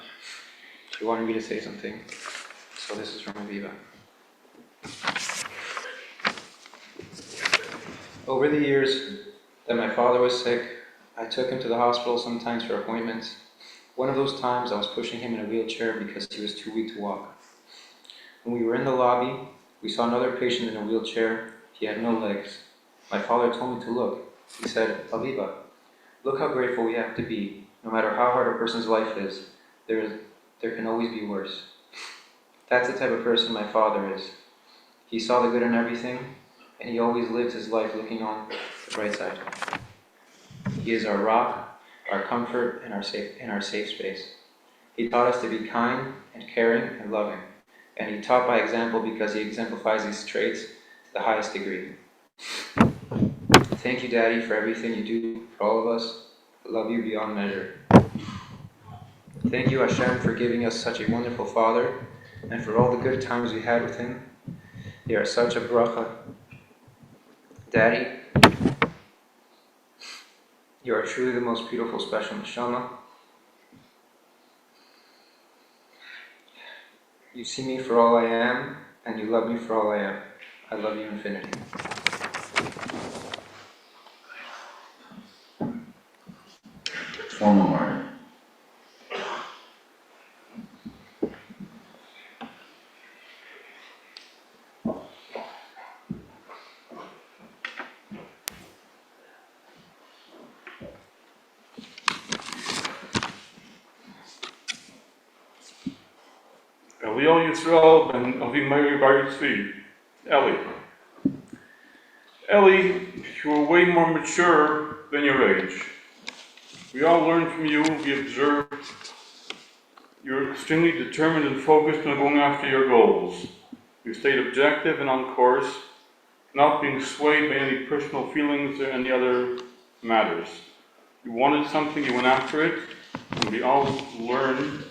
S5: She wanted me to say something, so this is from Aviva. Over the years that my father was sick, I took him to the hospital sometimes for appointments. One of those times I was pushing him in a wheelchair because he was too weak to walk. When we were in the lobby, we saw another patient in a wheelchair. He had no legs. My father told me to look. He said, Aviva, look how grateful we have to be. No matter how hard a person's life is, there can always be worse. That's the type of person my father is. He saw the good in everything, and he always lived his life looking on the bright side. He is our rock, our comfort, and our safe space. He taught us to be kind and caring and loving, and he taught by example because he exemplifies these traits to the highest degree. Thank you, Daddy, for everything you do for all of us. I love you beyond measure. Thank you, Hashem, for giving us such a wonderful father, and for all the good times we had with him. They are such a bracha. Daddy, you are truly the most beautiful, special neshama. You see me for all I am, and you love me for all I am. I love you infinity.
S1: One more.
S6: Ellie Yisrael ben Avi Meir Bar Tzvi. Ellie. Ellie, you are way more mature than your age. We all learned from you, we observed. You're extremely determined and focused on going after your goals. You stayed objective and on course, not being swayed by any personal feelings or any other matters. You wanted something, you went after it, and we all learned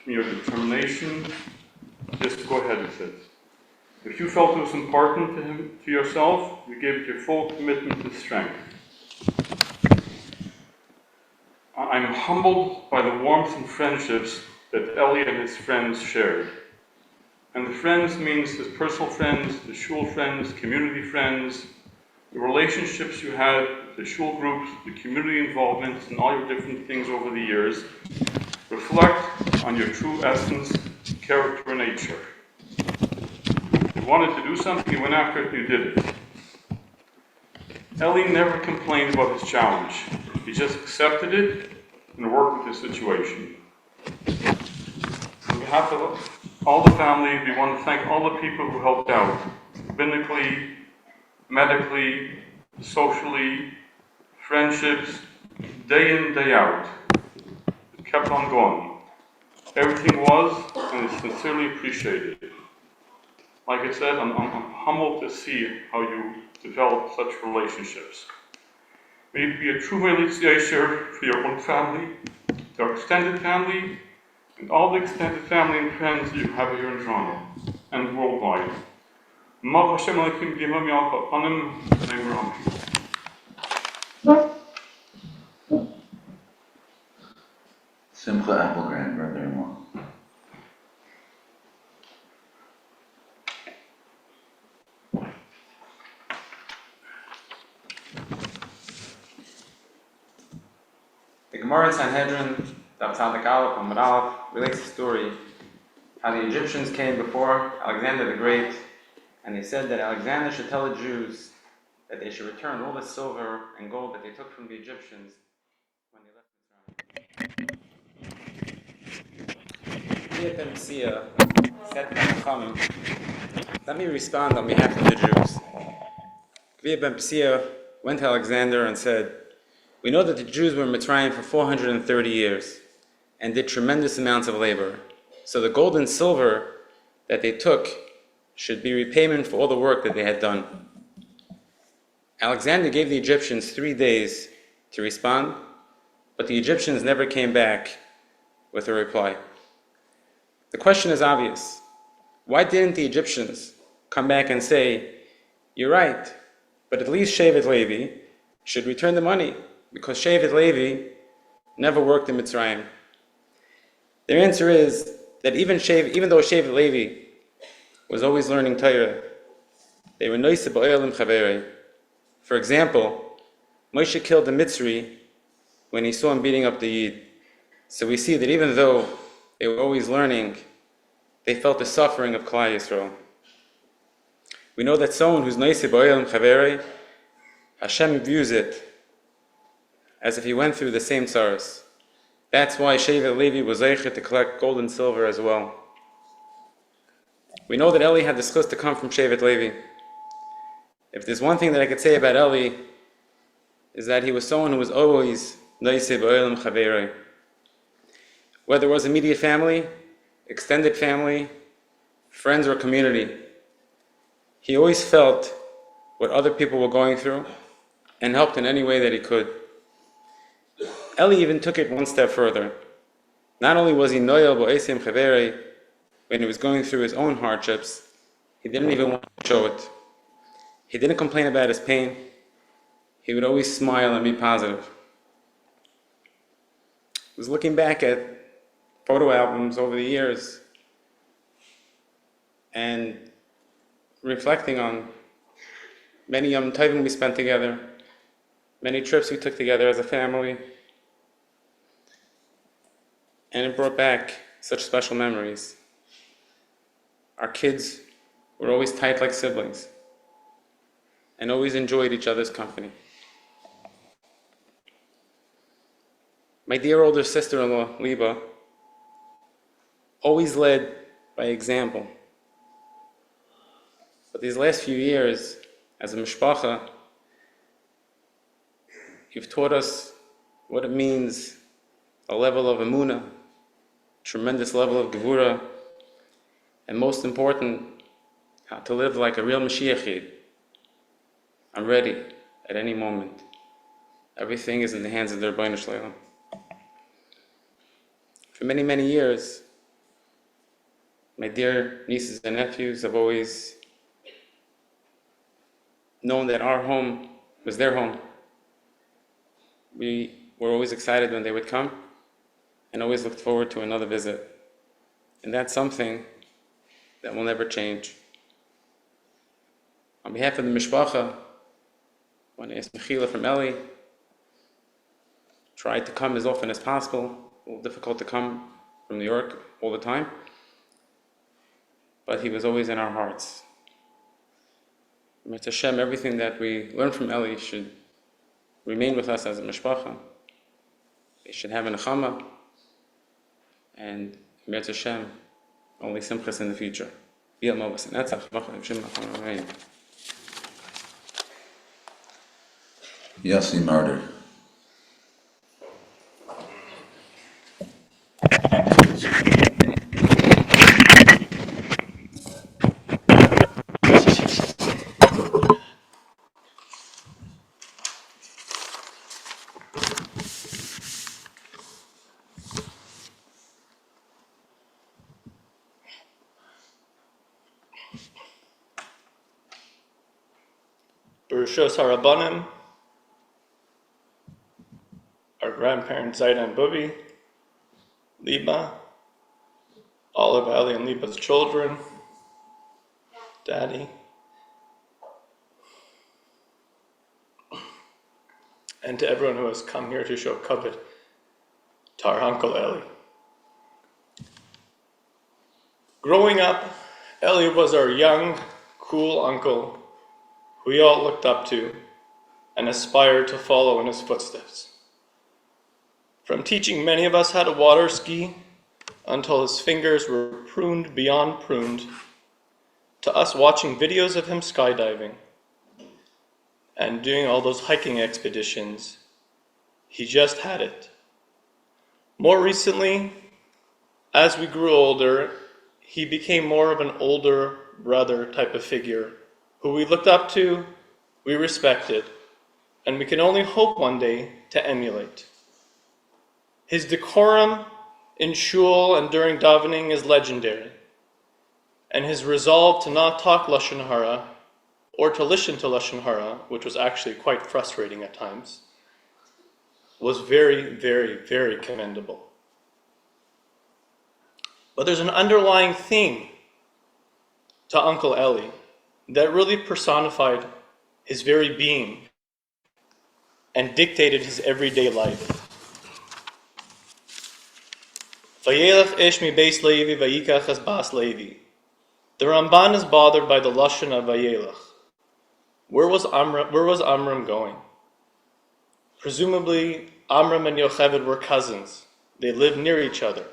S6: from your determination. Just go ahead with it. If you felt it was important to yourself, you gave it your full commitment and strength. I'm humbled by the warmth and friendships that Ellie and his friends shared. And the friends means his personal friends, the shul friends, community friends, the relationships you had, the shul groups, the community involvements, and all your different things over the years reflect on your true essence, character, and nature. You wanted to do something, you went after it, and you did it. Ellie never complained about his challenge. He just accepted it and worked with the situation. On behalf of all the family, we want to thank all the people who helped out, rabbinically, medically, socially, friendships, day in, day out. It kept on going. Everything was and is sincerely appreciated. Like I said, I'm humbled to see how you develop such relationships. May you be a true realization for your own family, your extended family, and all the extended family and friends you have here in Toronto and worldwide. Hashem Aleikum B'Yimam Yalcha Panim, Amen.
S1: Simcha Apple Grand brother-in-law.
S7: The Gemara in Sanhedrin, Daf Tzadik Aleph Amud Aleph, relates the story how the Egyptians came before Alexander the Great, and they said that Alexander should tell the Jews that they should return all the silver and gold that they took from the Egyptians when they left Mitzrayim. Ben Sia said to the Chachamim, let me respond on behalf of the Jews. Ben Sia went to Alexander and said, we know that the Jews were in Mitzrayim for 430 years and did tremendous amounts of labor. So the gold and silver that they took should be repayment for all the work that they had done. Alexander gave the Egyptians 3 days to respond, but the Egyptians never came back with a reply. The question is obvious. Why didn't the Egyptians come back and say, you're right, but at least Shevet Levi should return the money, because Shevet Levi never worked in Mitzrayim? Their answer is that even though Shevet Levi was always learning Torah, they were noise ba'olim chaverei. For example, Moshe killed the Mitzri when he saw him beating up the Yid. So we see that even though they were always learning, they felt the suffering of Klal Yisrael. We know that someone who's noise ba'olim chaverei, Hashem views it as if he went through the same sorrows. That's why Shevet Levi was zeichet to collect gold and silver as well. We know that Ellie had the schus to come from Shevet Levi. If there's one thing that I could say about Ellie, is that he was someone who was always noiseh ba'olam chaverei. Whether it was immediate family, extended family, friends, or community, he always felt what other people were going through and helped in any way that he could. Ellie even took it one step further. Not only was he noyel bo'esim chaverei when he was going through his own hardships, he didn't even want to show it. He didn't complain about his pain. He would always smile and be positive. I was looking back at photo albums over the years and reflecting on many Yom Tovim we spent together, many trips we took together as a family, and it brought back such special memories. Our kids were always tight like siblings and always enjoyed each other's company. My dear older sister-in-law, Liba, always led by example. But these last few years, as a mishpacha, you've taught us what it means, a level of emunah, tremendous level of gevura, and most important, how to live like a real Mashiach Yid. I'm ready at any moment. Everything is in the hands of the Rebbeinu Shlita. For many, many years, my dear nieces and nephews have always known that our home was their home. We were always excited when they would come and always looked forward to another visit. And that's something that will never change. On behalf of the mishpacha, I want to ask Mechila from Ellie, try to come as often as possible. A little difficult to come from New York all the time, but he was always in our hearts. MENTSCH Hashem, everything that we learn from Ellie should remain with us as a mishpacha. They should have a nechama, and MENTSCH Hashem, only simchas in the future.
S1: ELI MARDER.
S8: Rishos Harabanim, our grandparents Zaida and Bubi, Liba, all of Ellie and Liba's children, Daddy, and to everyone who has come here to show kavod to our Uncle Ellie. Growing up, Ellie was our young, cool uncle who we all looked up to and aspired to follow in his footsteps. From teaching many of us how to water ski until his fingers were pruned beyond pruned, to us watching videos of him skydiving and doing all those hiking expeditions, he just had it. More recently, as we grew older, he became more of an older brother type of figure who we looked up to, we respected, and we can only hope one day to emulate. His decorum in shul and during davening is legendary, and his resolve to not talk lashon hara or to listen to lashon hara, which was actually quite frustrating at times, was very, very, very commendable. But there's an underlying theme to Uncle Ellie that really personified his very being and dictated his everyday life. Vayelech ish mi beis Levi vayikach es bas Levi. The Ramban is bothered by the lashon of Vayelech. Where was Amram going? Presumably, Amram and Yocheved were cousins. They lived near each other.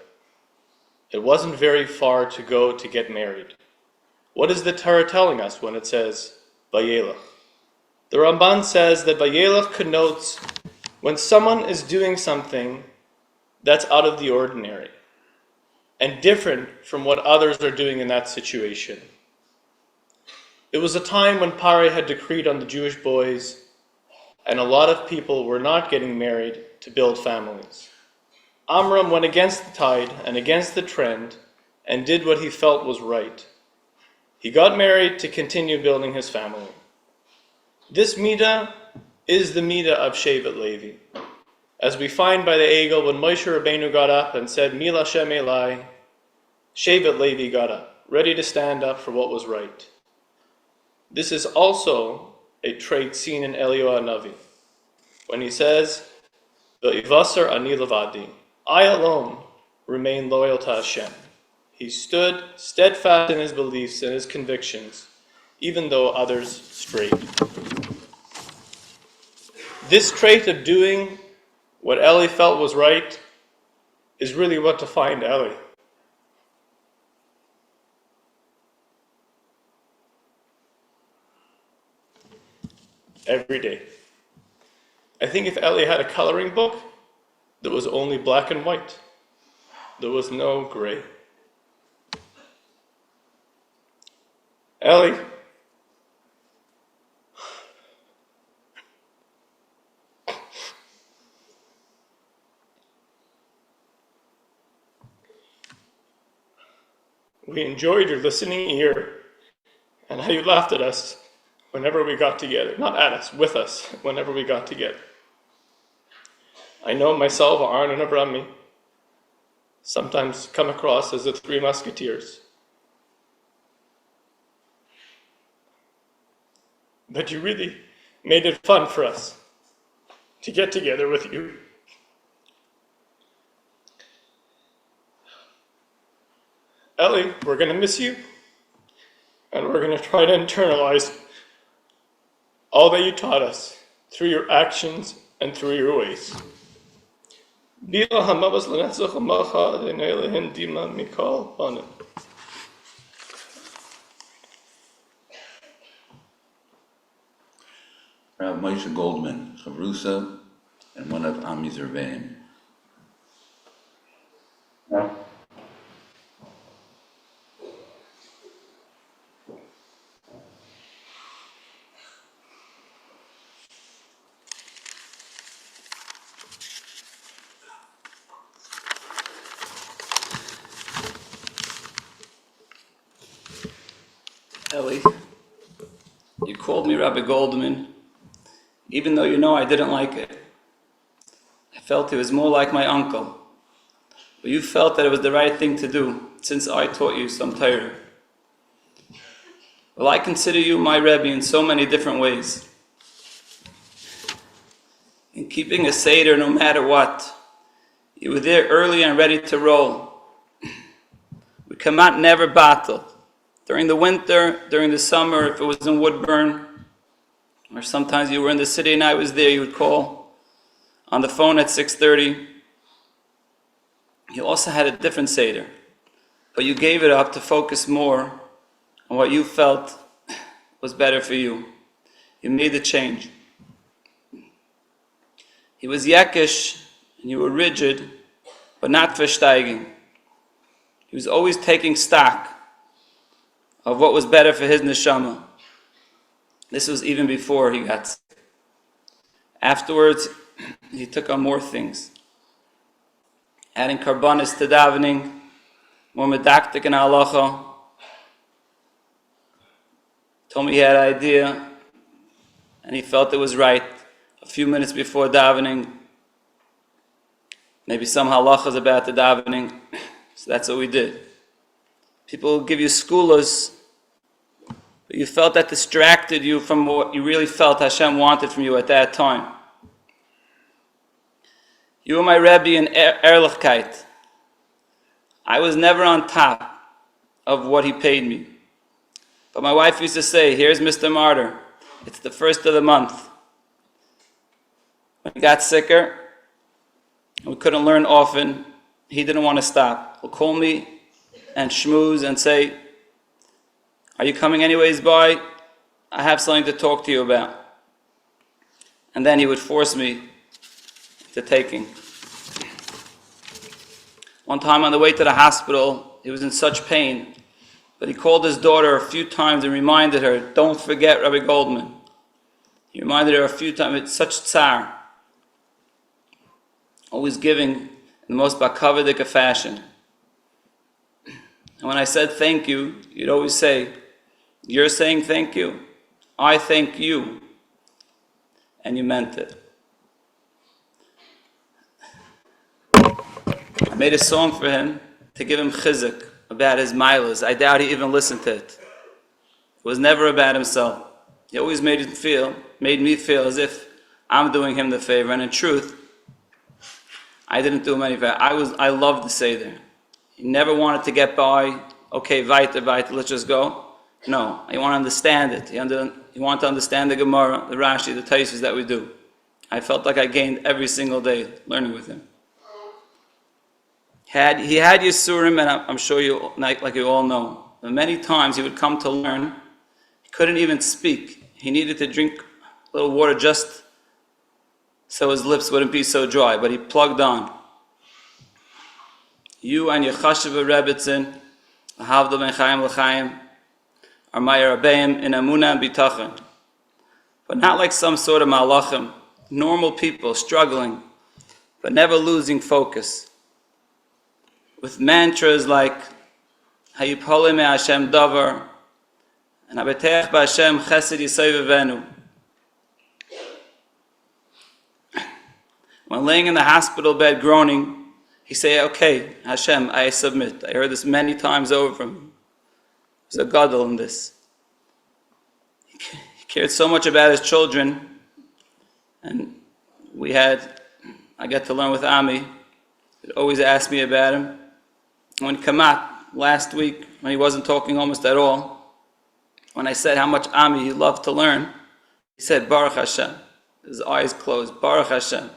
S8: It wasn't very far to go to get married. What is the Torah telling us when it says Vayelech? The Ramban says that Vayelech connotes when someone is doing something that's out of the ordinary and different from what others are doing in that situation. It was a time when Pare had decreed on the Jewish boys, and a lot of people were not getting married to build families. Amram went against the tide and against the trend and did what he felt was right. He got married to continue building his family. This midah is the midah of Shevet Levi. As we find by the Egel, when Moshe Rabbeinu got up and said, Mil Hashem Eli, Shevet Levi got up, ready to stand up for what was right. This is also a trait seen in Eliyahu Hanavi, when he says, V'ivasar ani levadi, I alone remain loyal to Hashem. He stood steadfast in his beliefs and his convictions, even though others strayed. This trait of doing what Ellie felt was right is really what defined Ellie. Every day. I think if Ellie had a coloring book, there was only black and white. There was no gray. Ellie, we enjoyed your listening ear and how you laughed at us whenever we got together. Not at us, with us, whenever we got together. I know myself, Aaron and Avrami, sometimes come across as the Three Musketeers. But you really made it fun for us to get together with you. Ellie, we're going to miss you, and we're going to try to internalize all that you taught us through your actions and through your ways.
S1: Rav Moshe Goldman, chavrusa, and one of Ami Zervain.
S9: Ellie, you called me Rabbi Goldman even though you know I didn't like it. I felt he was more like my uncle. But you felt that it was the right thing to do, since I taught you some Torah. Well, I consider you my Rebbe in so many different ways. In keeping a Seder no matter what, you were there early and ready to roll. We come out never battle. During the winter, during the summer, if it was in Woodburn, or sometimes you were in the city and I was there, you would call on the phone at 6:30. You also had a different Seder, but you gave it up to focus more on what you felt was better for you. You made the change. He was Yekish, and you were rigid, but not versteigen. He was always taking stock of what was better for his neshama. This was even before he got sick. Afterwards, he took on more things. Adding karbanis to davening, more medaktik and halacha. Told me he had an idea, and he felt it was right. A few minutes before davening, maybe some halachas about the davening, so that's what we did. People will give you skulas, but you felt that distracted you from what you really felt Hashem wanted from you at that time. You were my Rebbe in Ehrlichkeit. I was never on top of what he paid me. But my wife used to say, here's Mr. Marder. It's the first of the month. When he got sicker, and we couldn't learn often, he didn't want to stop. He'll call me and schmooze and say, are you coming anyways by? I have something to talk to you about. And then he would force me to taking. One time on the way to the hospital, he was in such pain, but he called his daughter a few times and reminded her, don't forget Rabbi Goldman. He reminded her a few times, it's such tsar. Always giving in the most bakavidik fashion. And when I said thank you, you'd always say, you're saying thank you, I thank you. And you meant it. I made a song for him to give him chizuk about his milas. I doubt he even listened to it. It was never about himself. He always made me feel as if I'm doing him the favor. And in truth, I didn't do him any favor. I loved the Seder. He never wanted to get by, okay, weiter, let's just go. No, he wanted to understand it. He wanted to understand the Gemara, the Rashi, the Teves that we do. I felt like I gained every single day learning with him. He had Yisurim, and I'm sure you, like you all know, but many times he would come to learn. He couldn't even speak. He needed to drink a little water just so his lips wouldn't be so dry, but he plugged on. You and your Chashiv Rebbetzin, Havdel ben Chaim l'Chaim, are my Rabbeim in Amunah and Bitachon. But not like some sort of malachim, normal people struggling, but never losing focus. With mantras like Hayipole me Hashem davar and Abetech ba Hashem chesed yisay v'venu. When laying in the hospital bed groaning, he say, okay, Hashem, I submit. I heard this many times over from him. There's a gadol in this. He cared so much about his children, and I got to learn with Ami. He'd always ask me about him. When he came out last week, when he wasn't talking almost at all, when I said how much Ami he loved to learn, he said, Baruch Hashem. His eyes closed, Baruch Hashem.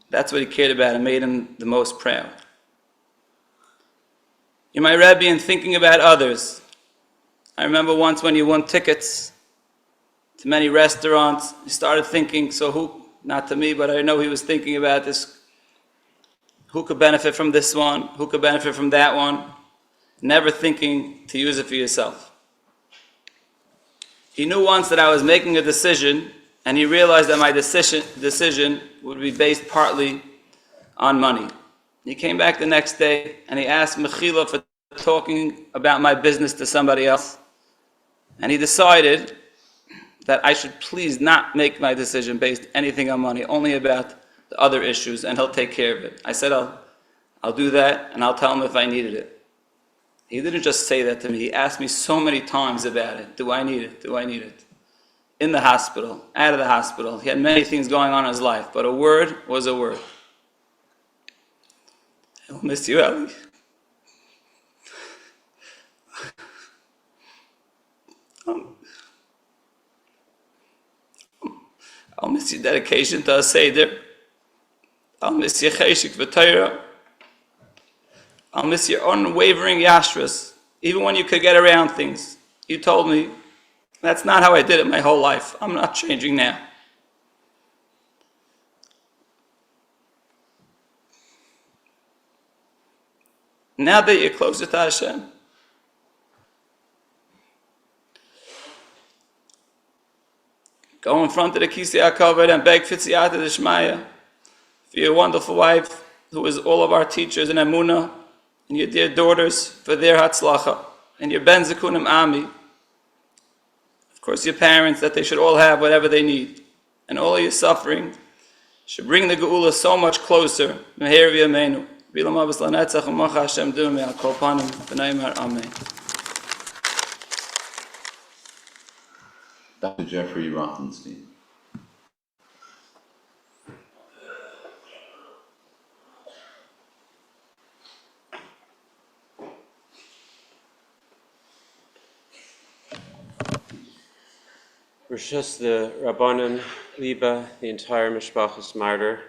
S9: That's what he cared about and made him the most proud. You're my Rebbe in thinking about others. I remember once when you won tickets to many restaurants, he started thinking, so who, not to me, but I know he was thinking about this. Who could benefit from this one? Who could benefit from that one? Never thinking to use it for yourself. He knew once that I was making a decision, and he realized that my decision would be based partly on money. He came back the next day, and he asked Mechila for talking about my business to somebody else. And he decided that I should please not make my decision based anything on money, only about the other issues, and he'll take care of it. I said, I'll do that, and I'll tell him if I needed it. He didn't just say that to me. He asked me so many times about it. Do I need it? Do I need it? In the hospital, out of the hospital. He had many things going on in his life, but a word was a word. I'll miss you, Ellie. I'll miss your dedication to a Seder. I'll miss your cheshik v'torah. I'll miss your unwavering yashrus, even when you could get around things. You told me, that's not how I did it my whole life. I'm not changing now. Now that you're closer to Hashem, go in front of the Kisei HaKavod and beg for Tziyata D'Shmaya for your wonderful wife, who is all of our teachers in Emunah, and your dear daughters for their Hatzlacha, and your Ben Zekunim Ami, of course your parents, that they should all have whatever they need, and all of your suffering should bring the Geula so much closer. Meher v'yameinu. V'lam avos lanetzach u'mocha Hashem du me'al kol panim v'naimar Amen.
S1: Dr. Jeffrey Rothenstein.
S10: Rishus the Rabbanim, Liba, the entire Mishpachas Marder.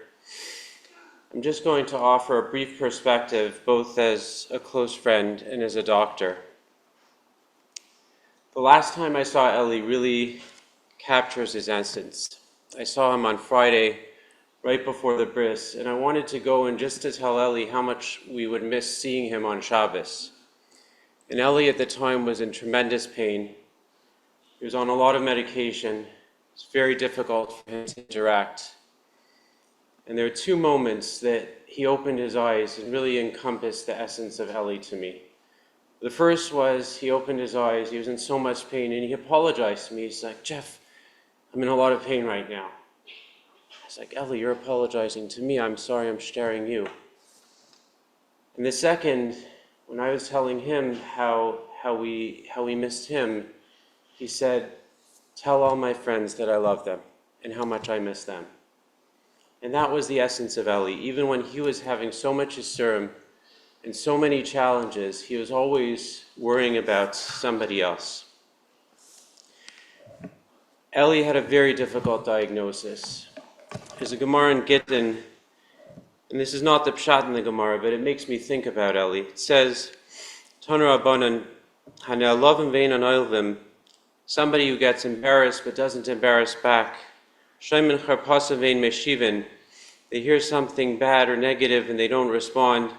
S10: I'm just going to offer a brief perspective, both as a close friend and as a doctor. The last time I saw Ellie really captures his essence. I saw him on Friday, right before the bris, and I wanted to go and just to tell Ellie how much we would miss seeing him on Shabbos. And Ellie at the time was in tremendous pain. He was on a lot of medication. It's very difficult for him to interact. And there were two moments that he opened his eyes and really encompassed the essence of Ellie to me. The first was he opened his eyes, he was in so much pain, and he apologized to me. He's like, Jeff, I'm in a lot of pain right now. I was like, Ellie, you're apologizing to me. I'm sorry, I'm staring you. And the second, when I was telling him how we missed him, he said, tell all my friends that I love them and how much I miss them. And that was the essence of Ellie. Even when he was having so much Yisurim and so many challenges, he was always worrying about somebody else. Ellie had a very difficult diagnosis. There's a Gemara in Gittin, and this is not the pshat in the Gemara, but it makes me think about Ellie. It says, Tanu Rabbanan, Hane'alavim ve'ein anoilvim, somebody who gets embarrassed but doesn't embarrass back. Shaimin charpasa ve'ein meshivin, they hear something bad or negative and they don't respond.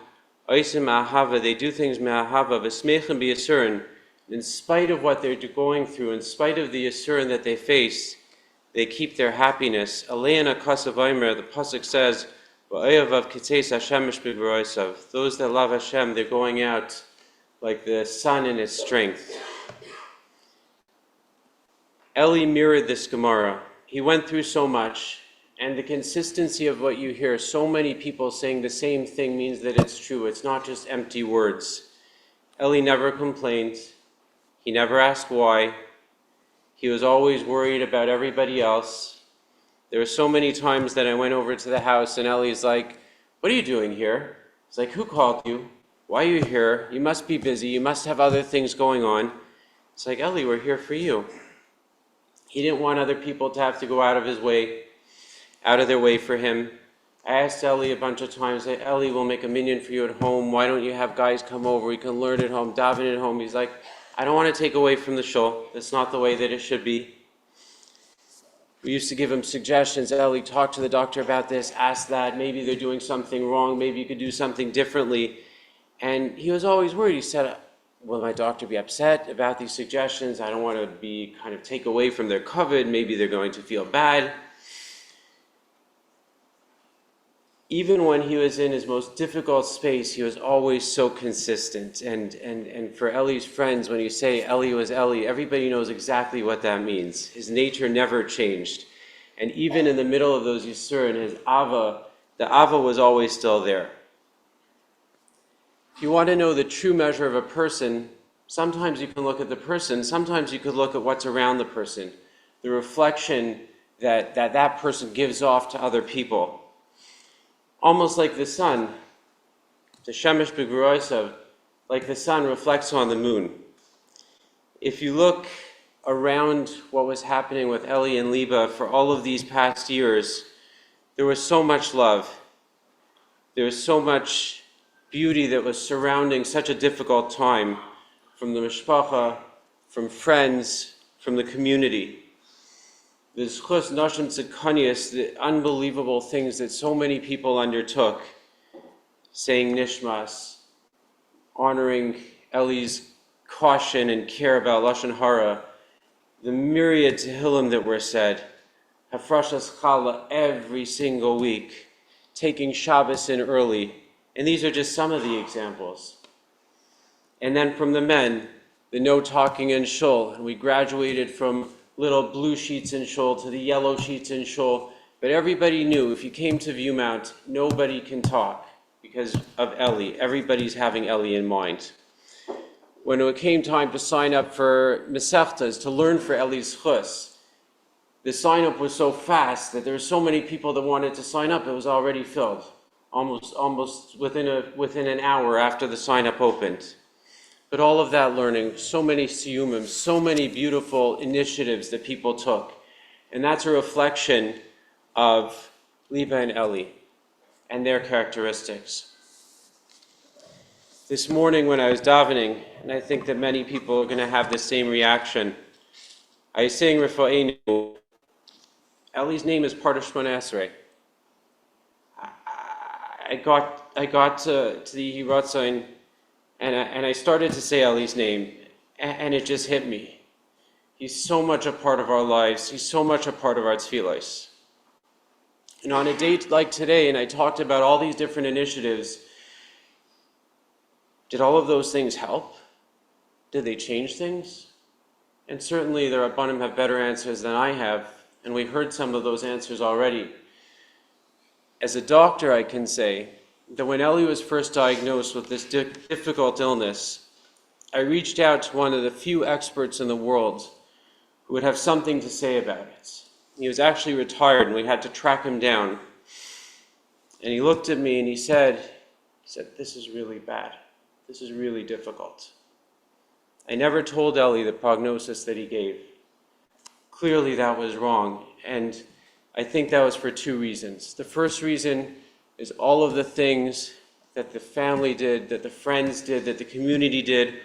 S10: Oisim ahava, they do things me'ahava, v'smeichim b'yisurin, in spite of what they're going through, in spite of the yisurin that they face, they keep their happiness. Aleina kasavaymer, the pasuk says, v'oyavav kitzeis Hashem mishbivroisav, those that love Hashem, they're going out like the sun in its strength. Ellie mirrored this Gemara. He went through so much, and the consistency of what you hear, so many people saying the same thing, means that it's true. It's not just empty words. Ellie never complained. He never asked why. He was always worried about everybody else. There were so many times that I went over to the house and Ellie's like, what are you doing here? It's like, who called you? Why are you here? You must be busy. You must have other things going on. It's like, Ellie, we're here for you. He didn't want other people to have to go out of their way for him. I asked Ellie a bunch of times, Ellie, we'll make a minyan for you at home. Why don't you have guys come over? We can learn at home, daven at home. He's like, I don't want to take away from the shul. That's not the way that it should be. We used to give him suggestions. Ellie, talk to the doctor about this, ask that. Maybe they're doing something wrong. Maybe you could do something differently. And he was always worried. He said, will my doctor be upset about these suggestions? I don't want to be kind of take away from their covet. Maybe they're going to feel bad. even when he was in his most difficult space, he was always so consistent. And for Ellie's friends, when you say Ellie was Ellie, everybody knows exactly what that means. His nature never changed. And even in the middle of those Yisurin, his Ava, the Ava was always still there. If you want to know the true measure of a person, sometimes you can look at the person, sometimes you could look at what's around the person, the reflection that person gives off to other people. Almost like the sun, the Shemesh B'Guroisav, like the sun reflects on the moon. If you look around what was happening with Ellie and Liba for all of these past years, there was so much love. There was so much beauty that was surrounding such a difficult time from the mishpacha, from friends, from the community. The zchus nashim tzedkanius, the unbelievable things that so many people undertook, saying nishmas, honoring Ellie's caution and care about lashon hara, the myriad tehillim that were said, hafrashas challah every single week, taking Shabbos in early, and these are just some of the examples. And then from the men, the no talking in shul, and we graduated from little blue sheets in shul to the yellow sheets in shul, but everybody knew if you came to Viewmount, nobody can talk because of Ellie. Everybody's having Ellie in mind. When it came time to sign up for Mesechtas, to learn for Ellie's chus, the sign up was so fast that there were so many people that wanted to sign up, it was already filled, almost within an hour after the sign up opened. But all of that learning, so many siyumim, so many beautiful initiatives that people took. And that's a reflection of Liba and Ellie and their characteristics. This morning when I was davening, and I think that many people are going to have the same reaction, I was saying Rifa'enu, Ellie's name is part of Shmona Esrei. I got to the Rothenstein, and I started to say Ellie's name, and it just hit me. He's so much a part of our lives. He's so much a part of our tefillos. And on a date like today, and I talked about all these different initiatives, did all of those things help? Did they change things? And certainly the Rabbanim have better answers than I have, and we heard some of those answers already. As a doctor, I can say that when Ellie was first diagnosed with this difficult illness, I reached out to one of the few experts in the world who would have something to say about it. He was actually retired, and we had to track him down. And he looked at me and he said, "This is really bad. This is really difficult." I never told Ellie the prognosis that he gave. Clearly that was wrong, and I think that was for two reasons. The first reason is all of the things that the family did, that the friends did, that the community did,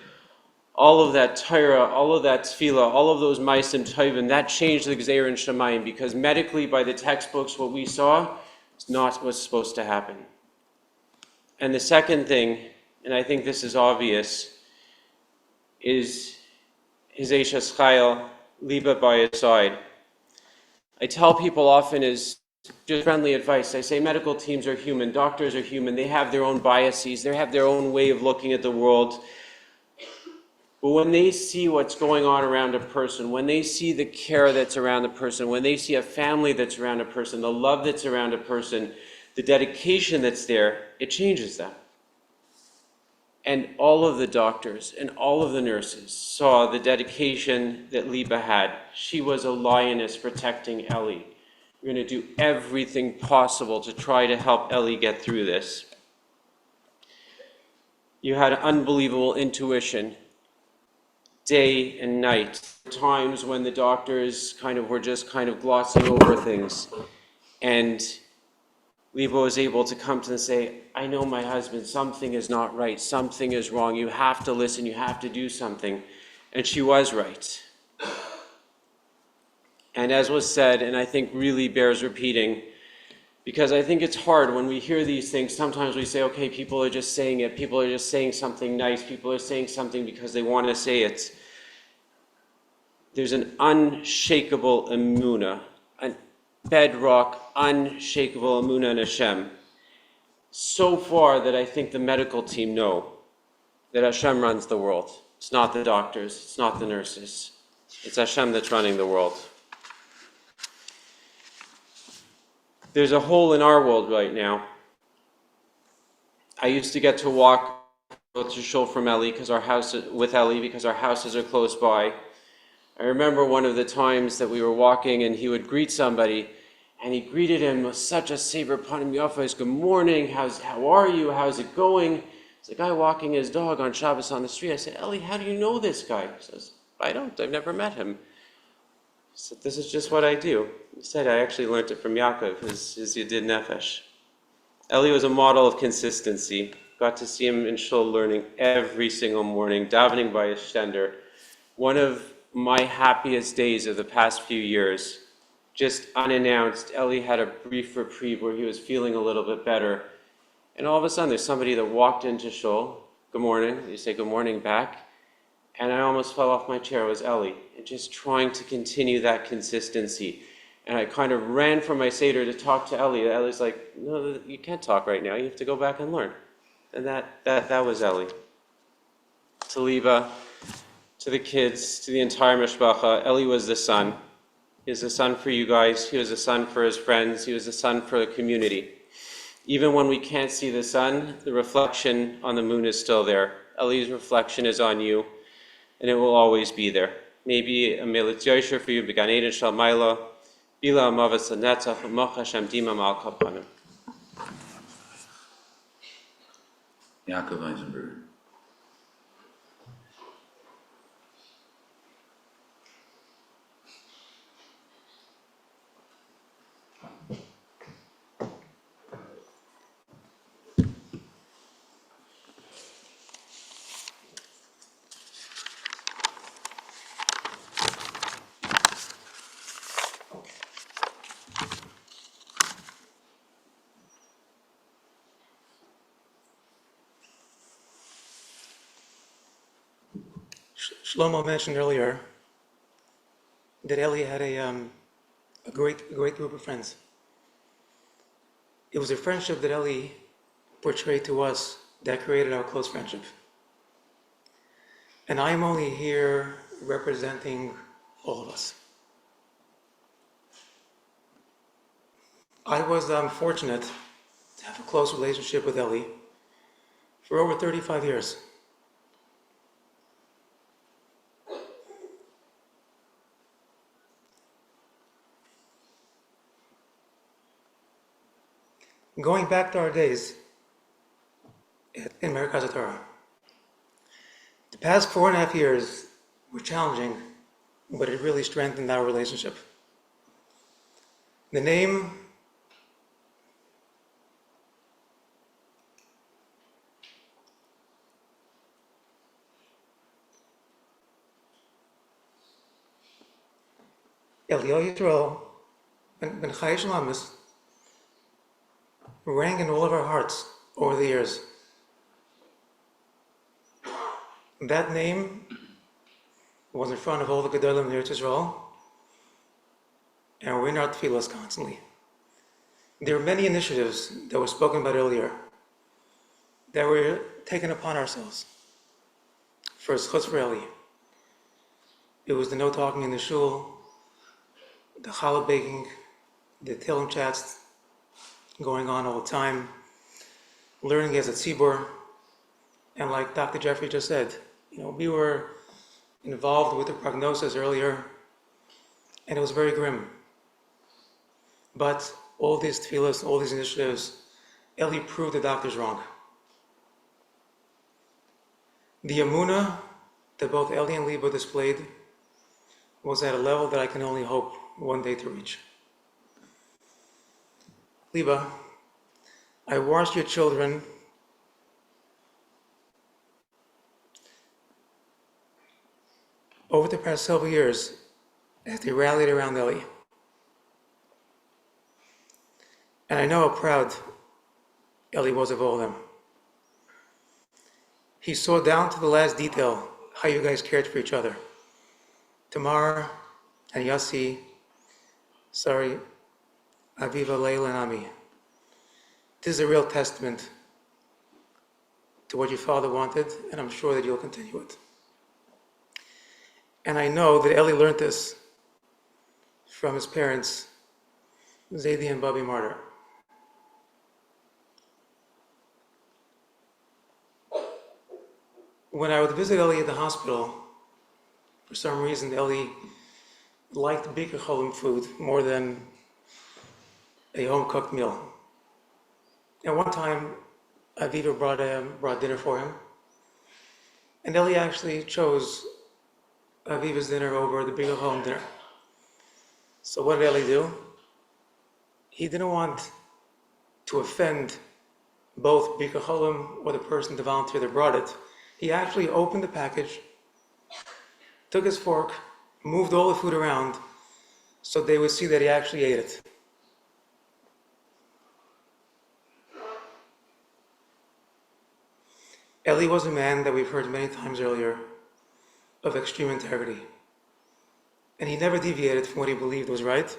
S10: all of that Torah, all of that tefillah, all of those ma'asim tovim, that changed the Gzeir and Shemayim, because medically by the textbooks what we saw is not what's supposed to happen. And the second thing, and I think this is obvious, is his Eishes Chayil, Liba by his side. I tell people often as just friendly advice, I say medical teams are human, doctors are human, they have their own biases, they have their own way of looking at the world. But when they see what's going on around a person, when they see the care that's around a person, when they see a family that's around a person, the love that's around a person, the dedication that's there, it changes them. And all of the doctors and all of the nurses saw the dedication that Liba had. She was a lioness protecting Ellie. We're going to do everything possible to try to help Ellie get through this. You had unbelievable intuition, day and night. Times when the doctors were just glossing over things. And Liba was able to come to them and say, "I know my husband, something is not right, something is wrong, you have to listen, you have to do something." And she was right. And as was said, and I think really bears repeating, because I think it's hard when we hear these things, sometimes we say, okay, people are just saying it, people are just saying something nice, people are saying something because they want to say it. There's an unshakable emunah, a bedrock, unshakable emunah in Hashem. so far that I think the medical team know that Hashem runs the world. It's not the doctors, it's not the nurses. It's Hashem that's running the world. There's a hole in our world right now. I used to get to walk to shul from Ellie because our houses are close by. I remember one of the times that we were walking and he would greet somebody, and he greeted him with such a sefer panim yafos, good morning, how are you, how's it going? It's a guy walking his dog on Shabbos on the street. I said, Ellie, how do you know this guy? He says, I've never met him. I said, this is just what I do. He said, I actually learned it from Yaakov, his Yedid Nefesh. Ellie was a model of consistency. Got to see him in shul learning every single morning, davening by his shtender. One of my happiest days of the past few years, just unannounced, Ellie had a brief reprieve where he was feeling a little bit better. And all of a sudden, there's somebody that walked into shul. Good morning. You say good morning back. And I almost fell off my chair. It was Ellie. And just trying to continue that consistency. And I kind of ran from my seder to talk to Ellie. Ellie's like, no, you can't talk right now. You have to go back and learn. And that was Ellie. To Liba, to the kids, to the entire mishpacha, Ellie was the son. He was the son for you guys. He was the son for his friends. He was the son for the community. Even when we can't see the sun, the reflection on the moon is still there. Ellie's reflection is on you, and it will always be there. Maybe a melit yosher for you, began Eden Shalmaila, Bila Amavas Netzach, Moch Hashem Dima Mal Kapanim.
S1: Jack Eisenberger.
S11: Shlomo mentioned earlier that Ellie had a great group of friends. It was a friendship that Ellie portrayed to us that created our close friendship. And I am only here representing all of us. I was fortunate to have a close relationship with Ellie for over 35 years. Going back to our days in Merkaz Torah, the past 4.5 years were challenging, but it really strengthened our relationship. The name Elio Yisrael Ben Chai Shalamis rang in all of our hearts over the years. That name was in front of all the Gedolim in Eretz Yisrael, and we're in our tefillos constantly. There are many initiatives that were spoken about earlier that we're taken upon ourselves. First, chutz for Ellie. It was the no talking in the shul, the challah baking, the Tehillim chats going on all the time, learning as a tzibur, and like Dr. Jeffrey just said, we were involved with the prognosis earlier, and it was very grim. But all these tefillos, all these initiatives, Ellie proved the doctors wrong. The emunah that both Ellie and Liba displayed was at a level that I can only hope one day to reach. Liba, I watched your children over the past several years as they rallied around Ellie. And I know how proud Ellie was of all of them. He saw down to the last detail how you guys cared for each other. Tamar and Yossi, Aviva, Leila, and Ami. This is a real testament to what your father wanted, and I'm sure that you'll continue it. And I know that Ellie learned this from his parents, Zaidi and Bobby Marder. When I would visit Ellie at the hospital, for some reason Ellie liked Biker Cholim food more than a home-cooked meal. And one time, Aviva brought dinner for him, and Ellie actually chose Aviva's dinner over the Biker Cholim dinner. So what did Ellie do? He didn't want to offend both Biker Cholim or the person, the volunteer that brought it. He actually opened the package, took his fork, moved all the food around so they would see that he actually ate it. Ellie was a man that we've heard many times earlier of extreme integrity. And he never deviated from what he believed was right,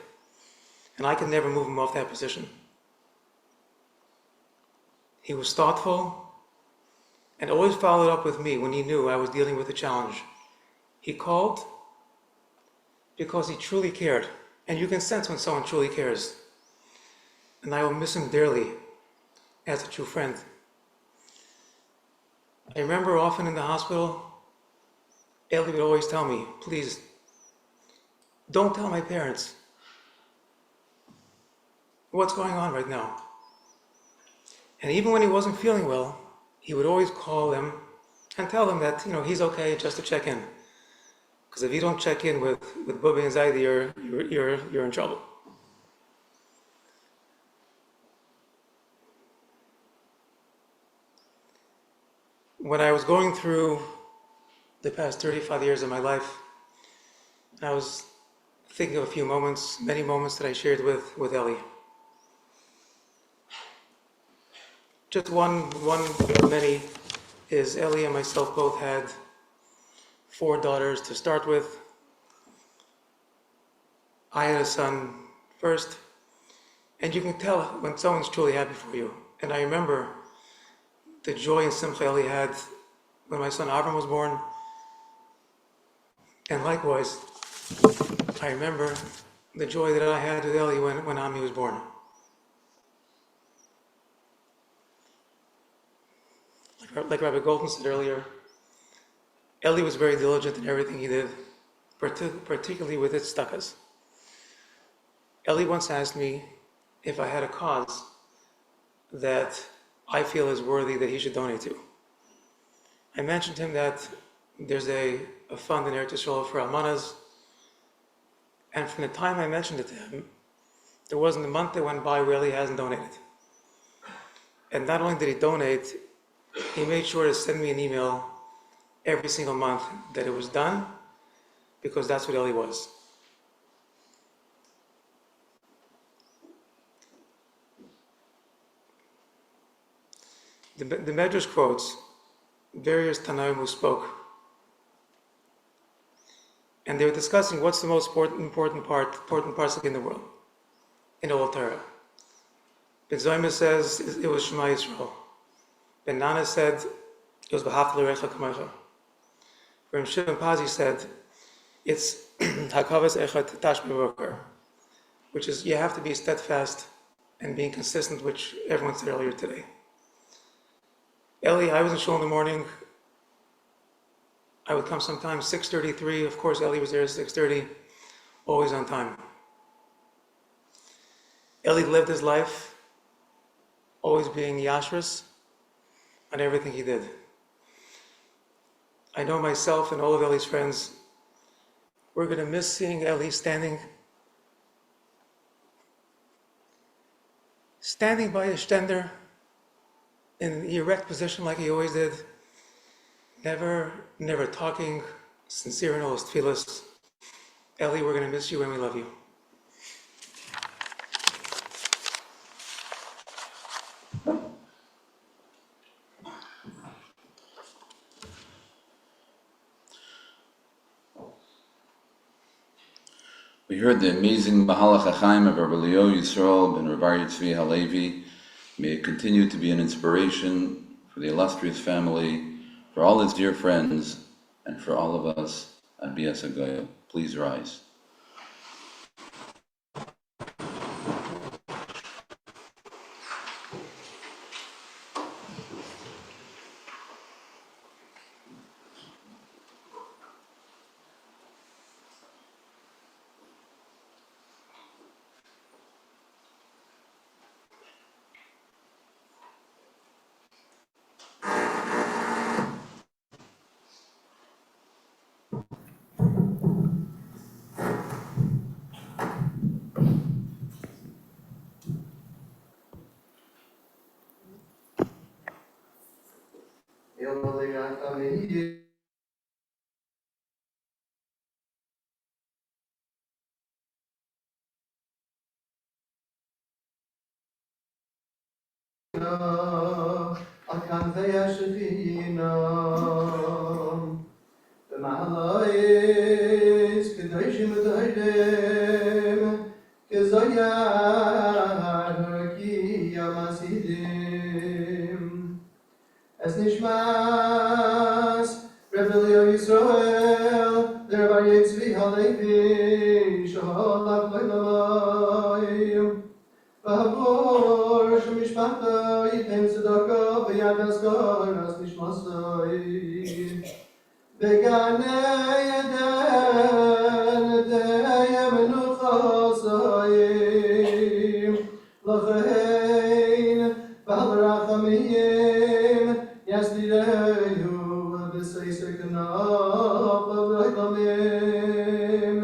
S11: and I could never move him off that position. He was thoughtful and always followed up with me when he knew I was dealing with a challenge. He called because he truly cared, and you can sense when someone truly cares. And I will miss him dearly as a true friend. I remember often in the hospital, Ellie would always tell me, please, don't tell my parents what's going on right now. And even when he wasn't feeling well, he would always call them and tell them that, he's okay, just to check in. Because if you don't check in with Bubby and Zaidi, you're in trouble. When I was going through the past 35 years of my life, I was thinking of a few moments, many moments that I shared with Ellie. Just one of many is Ellie and myself both had 4 daughters to start with. I had a son first, and you can tell when someone's truly happy for you. And I remember the joy and simcha Ellie had when my son Avram was born. And likewise, I remember the joy that I had with Ellie when Ami was born. Like Rabbi Golden said earlier, Ellie was very diligent in everything he did, particularly with its tzedakahs. Ellie once asked me if I had a cause that I feel is worthy that he should donate to. I mentioned to him that there's a fund in Eretz Yisrael for almanas, and from the time I mentioned it to him, there wasn't a month that went by where Ellie hasn't donated. And not only did he donate, he made sure to send me an email every single month that it was done, because that's what Ellie was. The Medrash quotes various Tanaim who spoke, and they were discussing what's the most important pasuk in the world, in the whole Torah. Ben Zoyma says it was Shema Yisrael. Ben Nana said it was B'Hafta L'Recha Kamecha. Reb Shimon Pazi said it's Hakavas Echad Tash B'Voker, which is you have to be steadfast and being consistent, which everyone said earlier today. Ellie, I was in shul in the morning. I would come sometimes 6:33. Of course, Ellie was there at 6:30, always on time. Ellie lived his life always being yashrus on everything he did. I know myself and all of Ellie's friends, we're going to miss seeing Ellie standing by his stender in an erect position like he always did, never talking, sincere in all his tefillas. Ellie, we're going to miss you and we love you.
S1: We heard the amazing Bais Hachaim of Rabbi Yisrael ben Rabbi Tzvi Halevi, May it continue to be an inspiration for the illustrious family, for all its dear friends, and for all of us at Bais Hachaim. Please rise.
S12: Es nishmas, Rebelio Yisrael, der war jetzt wie Halevi, Shalach Leilavayim. Vavor, Shemishpachta, Yitem Tzedaka, V'yad Asgar, As Nishmasai. Begane Yeden, Deye Menuchasayim, Lachein, V'Rachamim, Yasdireyu, V'Seisekanav, V'Rachamim,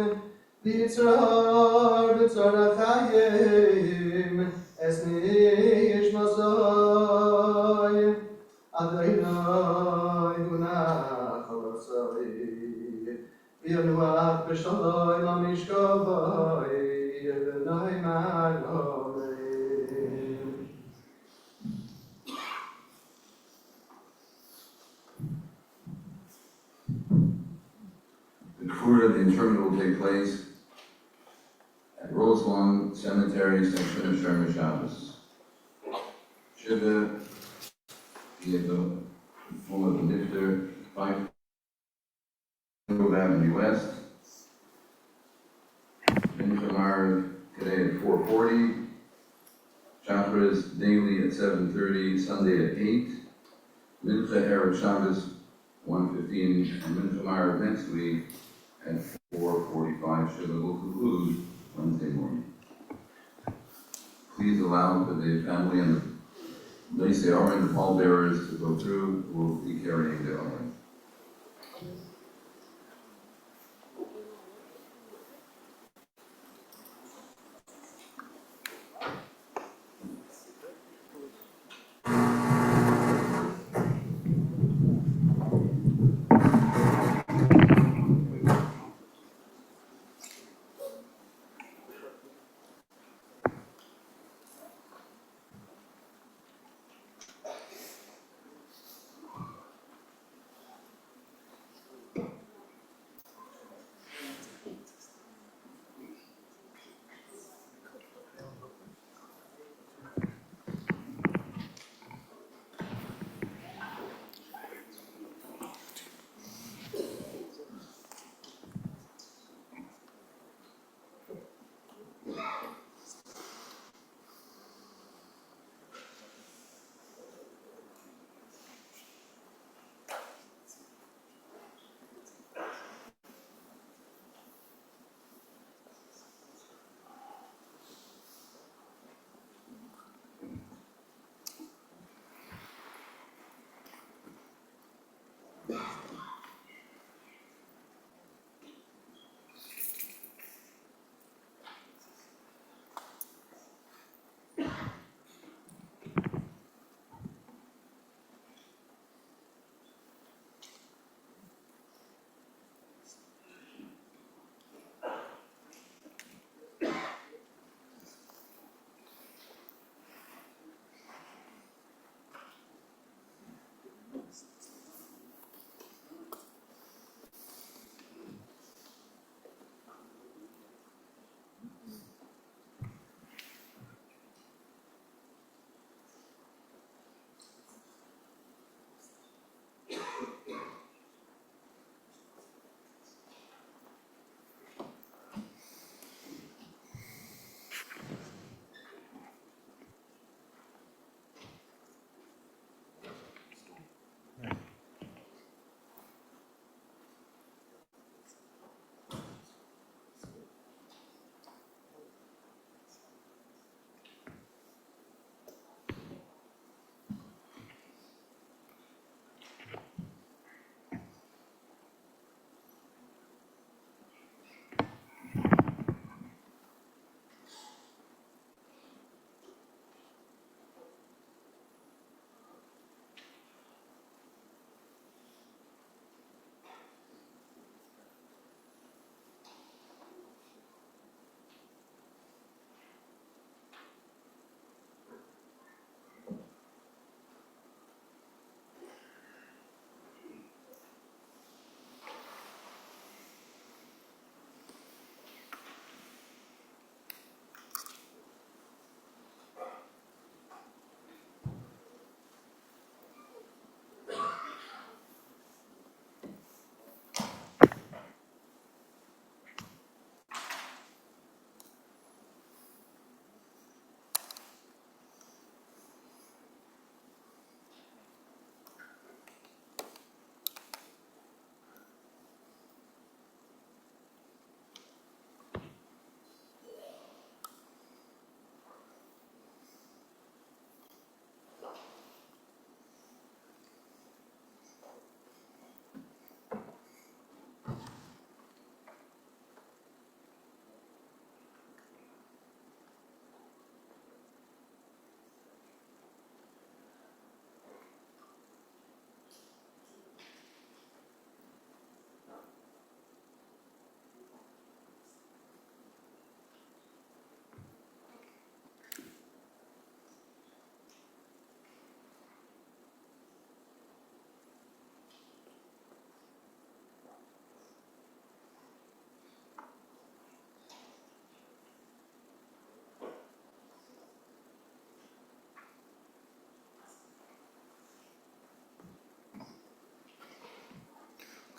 S12: V'Yitzrar, V'Tzarachayim, Esnish Masai, Adonai, Hunach, Halasai, V'Yanuach, B'Shalai, Mamishkavai, V'Nai Magoim.
S1: The Kfura, the interment will take place at Roselawn Cemetery, section of Sherman Shabbos. Shiva, via the form of the Nifter, 5 Glengrove Avenue West. Mincha Marv today at 4:40. Chakras daily at 7:30, Sunday at 8. Mincha Erev Shabbos 1:15, and Mincha Marv next week at 4:45. Shiva will conclude Wednesday morning. Please allow for the family and the Oren, the pallbearers, to go through. We'll be carrying the Oren.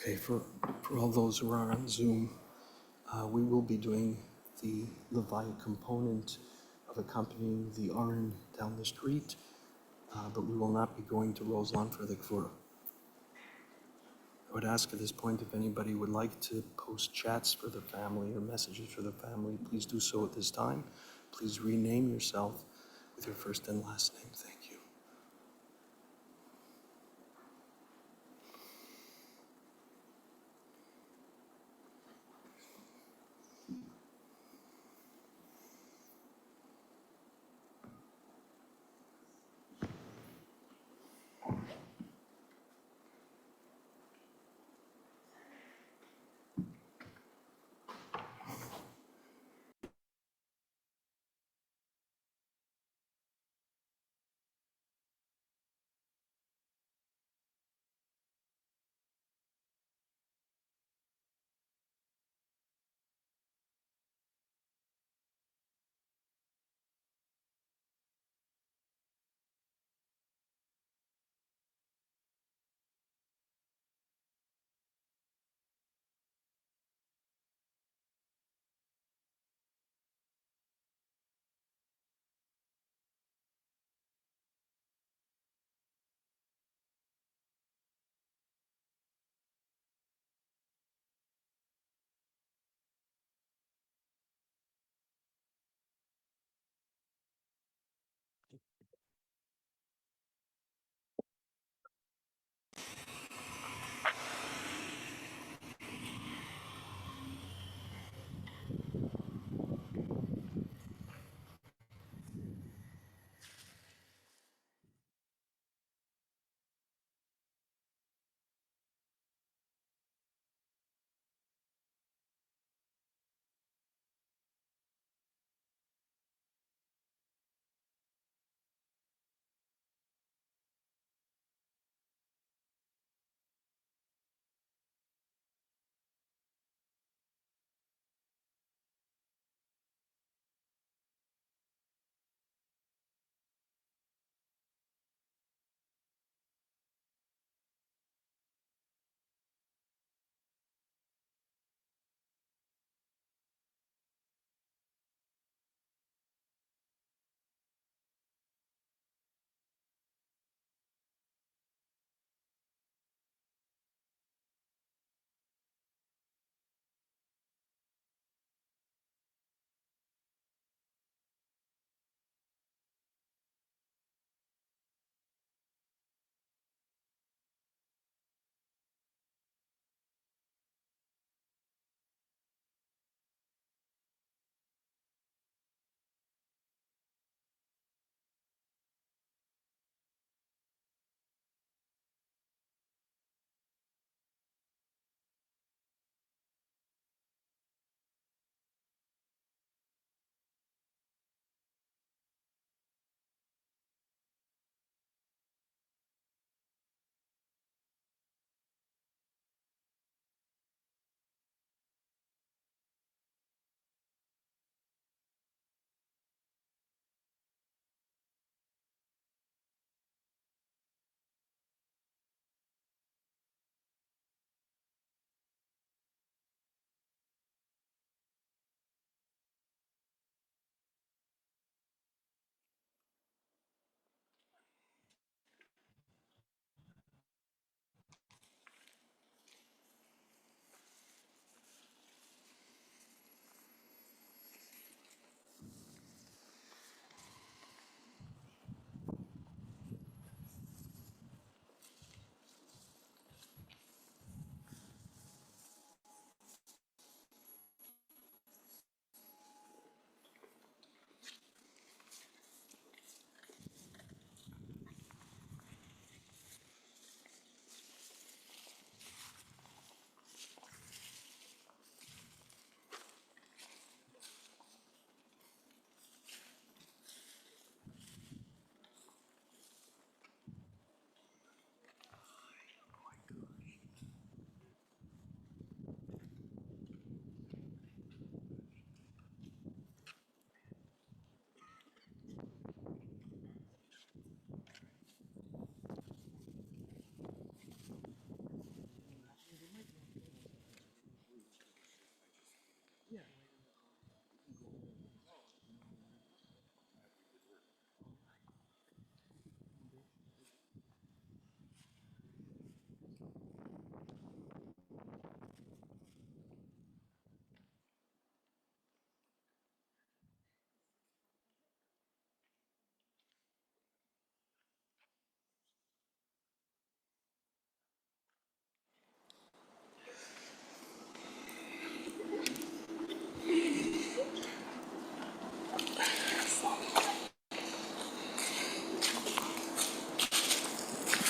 S13: Okay, for all those who are on Zoom, we will be doing the Levaya component of accompanying the Aron down the street, but we will not be going to Roselawn for the Gvura. I would ask at this point if anybody would like to post chats for the family or messages for the family, please do so at this time. Please rename yourself with your first and last name. Thank you.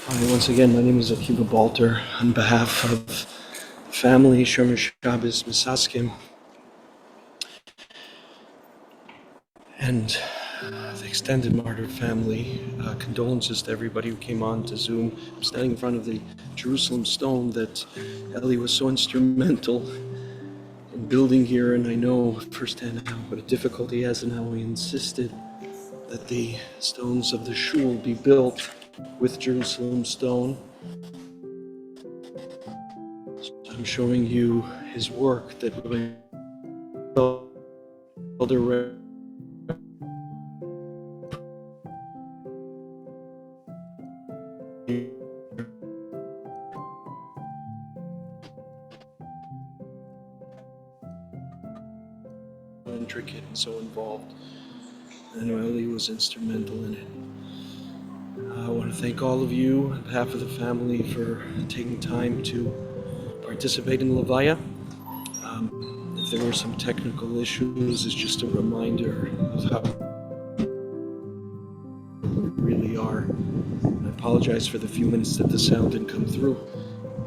S13: Hi, once again, my name is Akiva Balter. On behalf of the family, Shomer Shabbos Misaskim, and the extended martyr family, condolences to everybody who came on to Zoom. I'm standing in front of the Jerusalem stone that Ellie was so instrumental in building here, and I know firsthand what a difficulty he has and how he insisted that the stones of the shul be built with Jerusalem stone. I'm showing you his work that Rabbi Felder intricate and so involved. I know Ellie was instrumental in it. I want to thank all of you on behalf of the family for taking time to participate in Levaya. If there were some technical issues, it's just a reminder of how we really are. And I apologize for the few minutes that the sound didn't come through.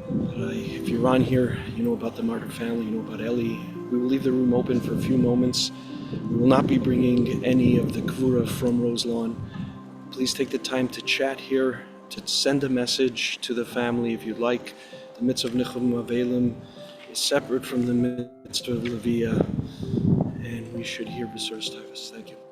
S13: But if you're on here, you know about the martyr family, you know about Ellie. We will leave the room open for a few moments. We will not be bringing any of the chavrusa from Roselawn. Please take the time to chat here, to send a message to the family if you'd like. The mitzvah of Nichum Avelim is separate from the mitzvah of Levaya, and we should hear B'suras Teves. Thank you.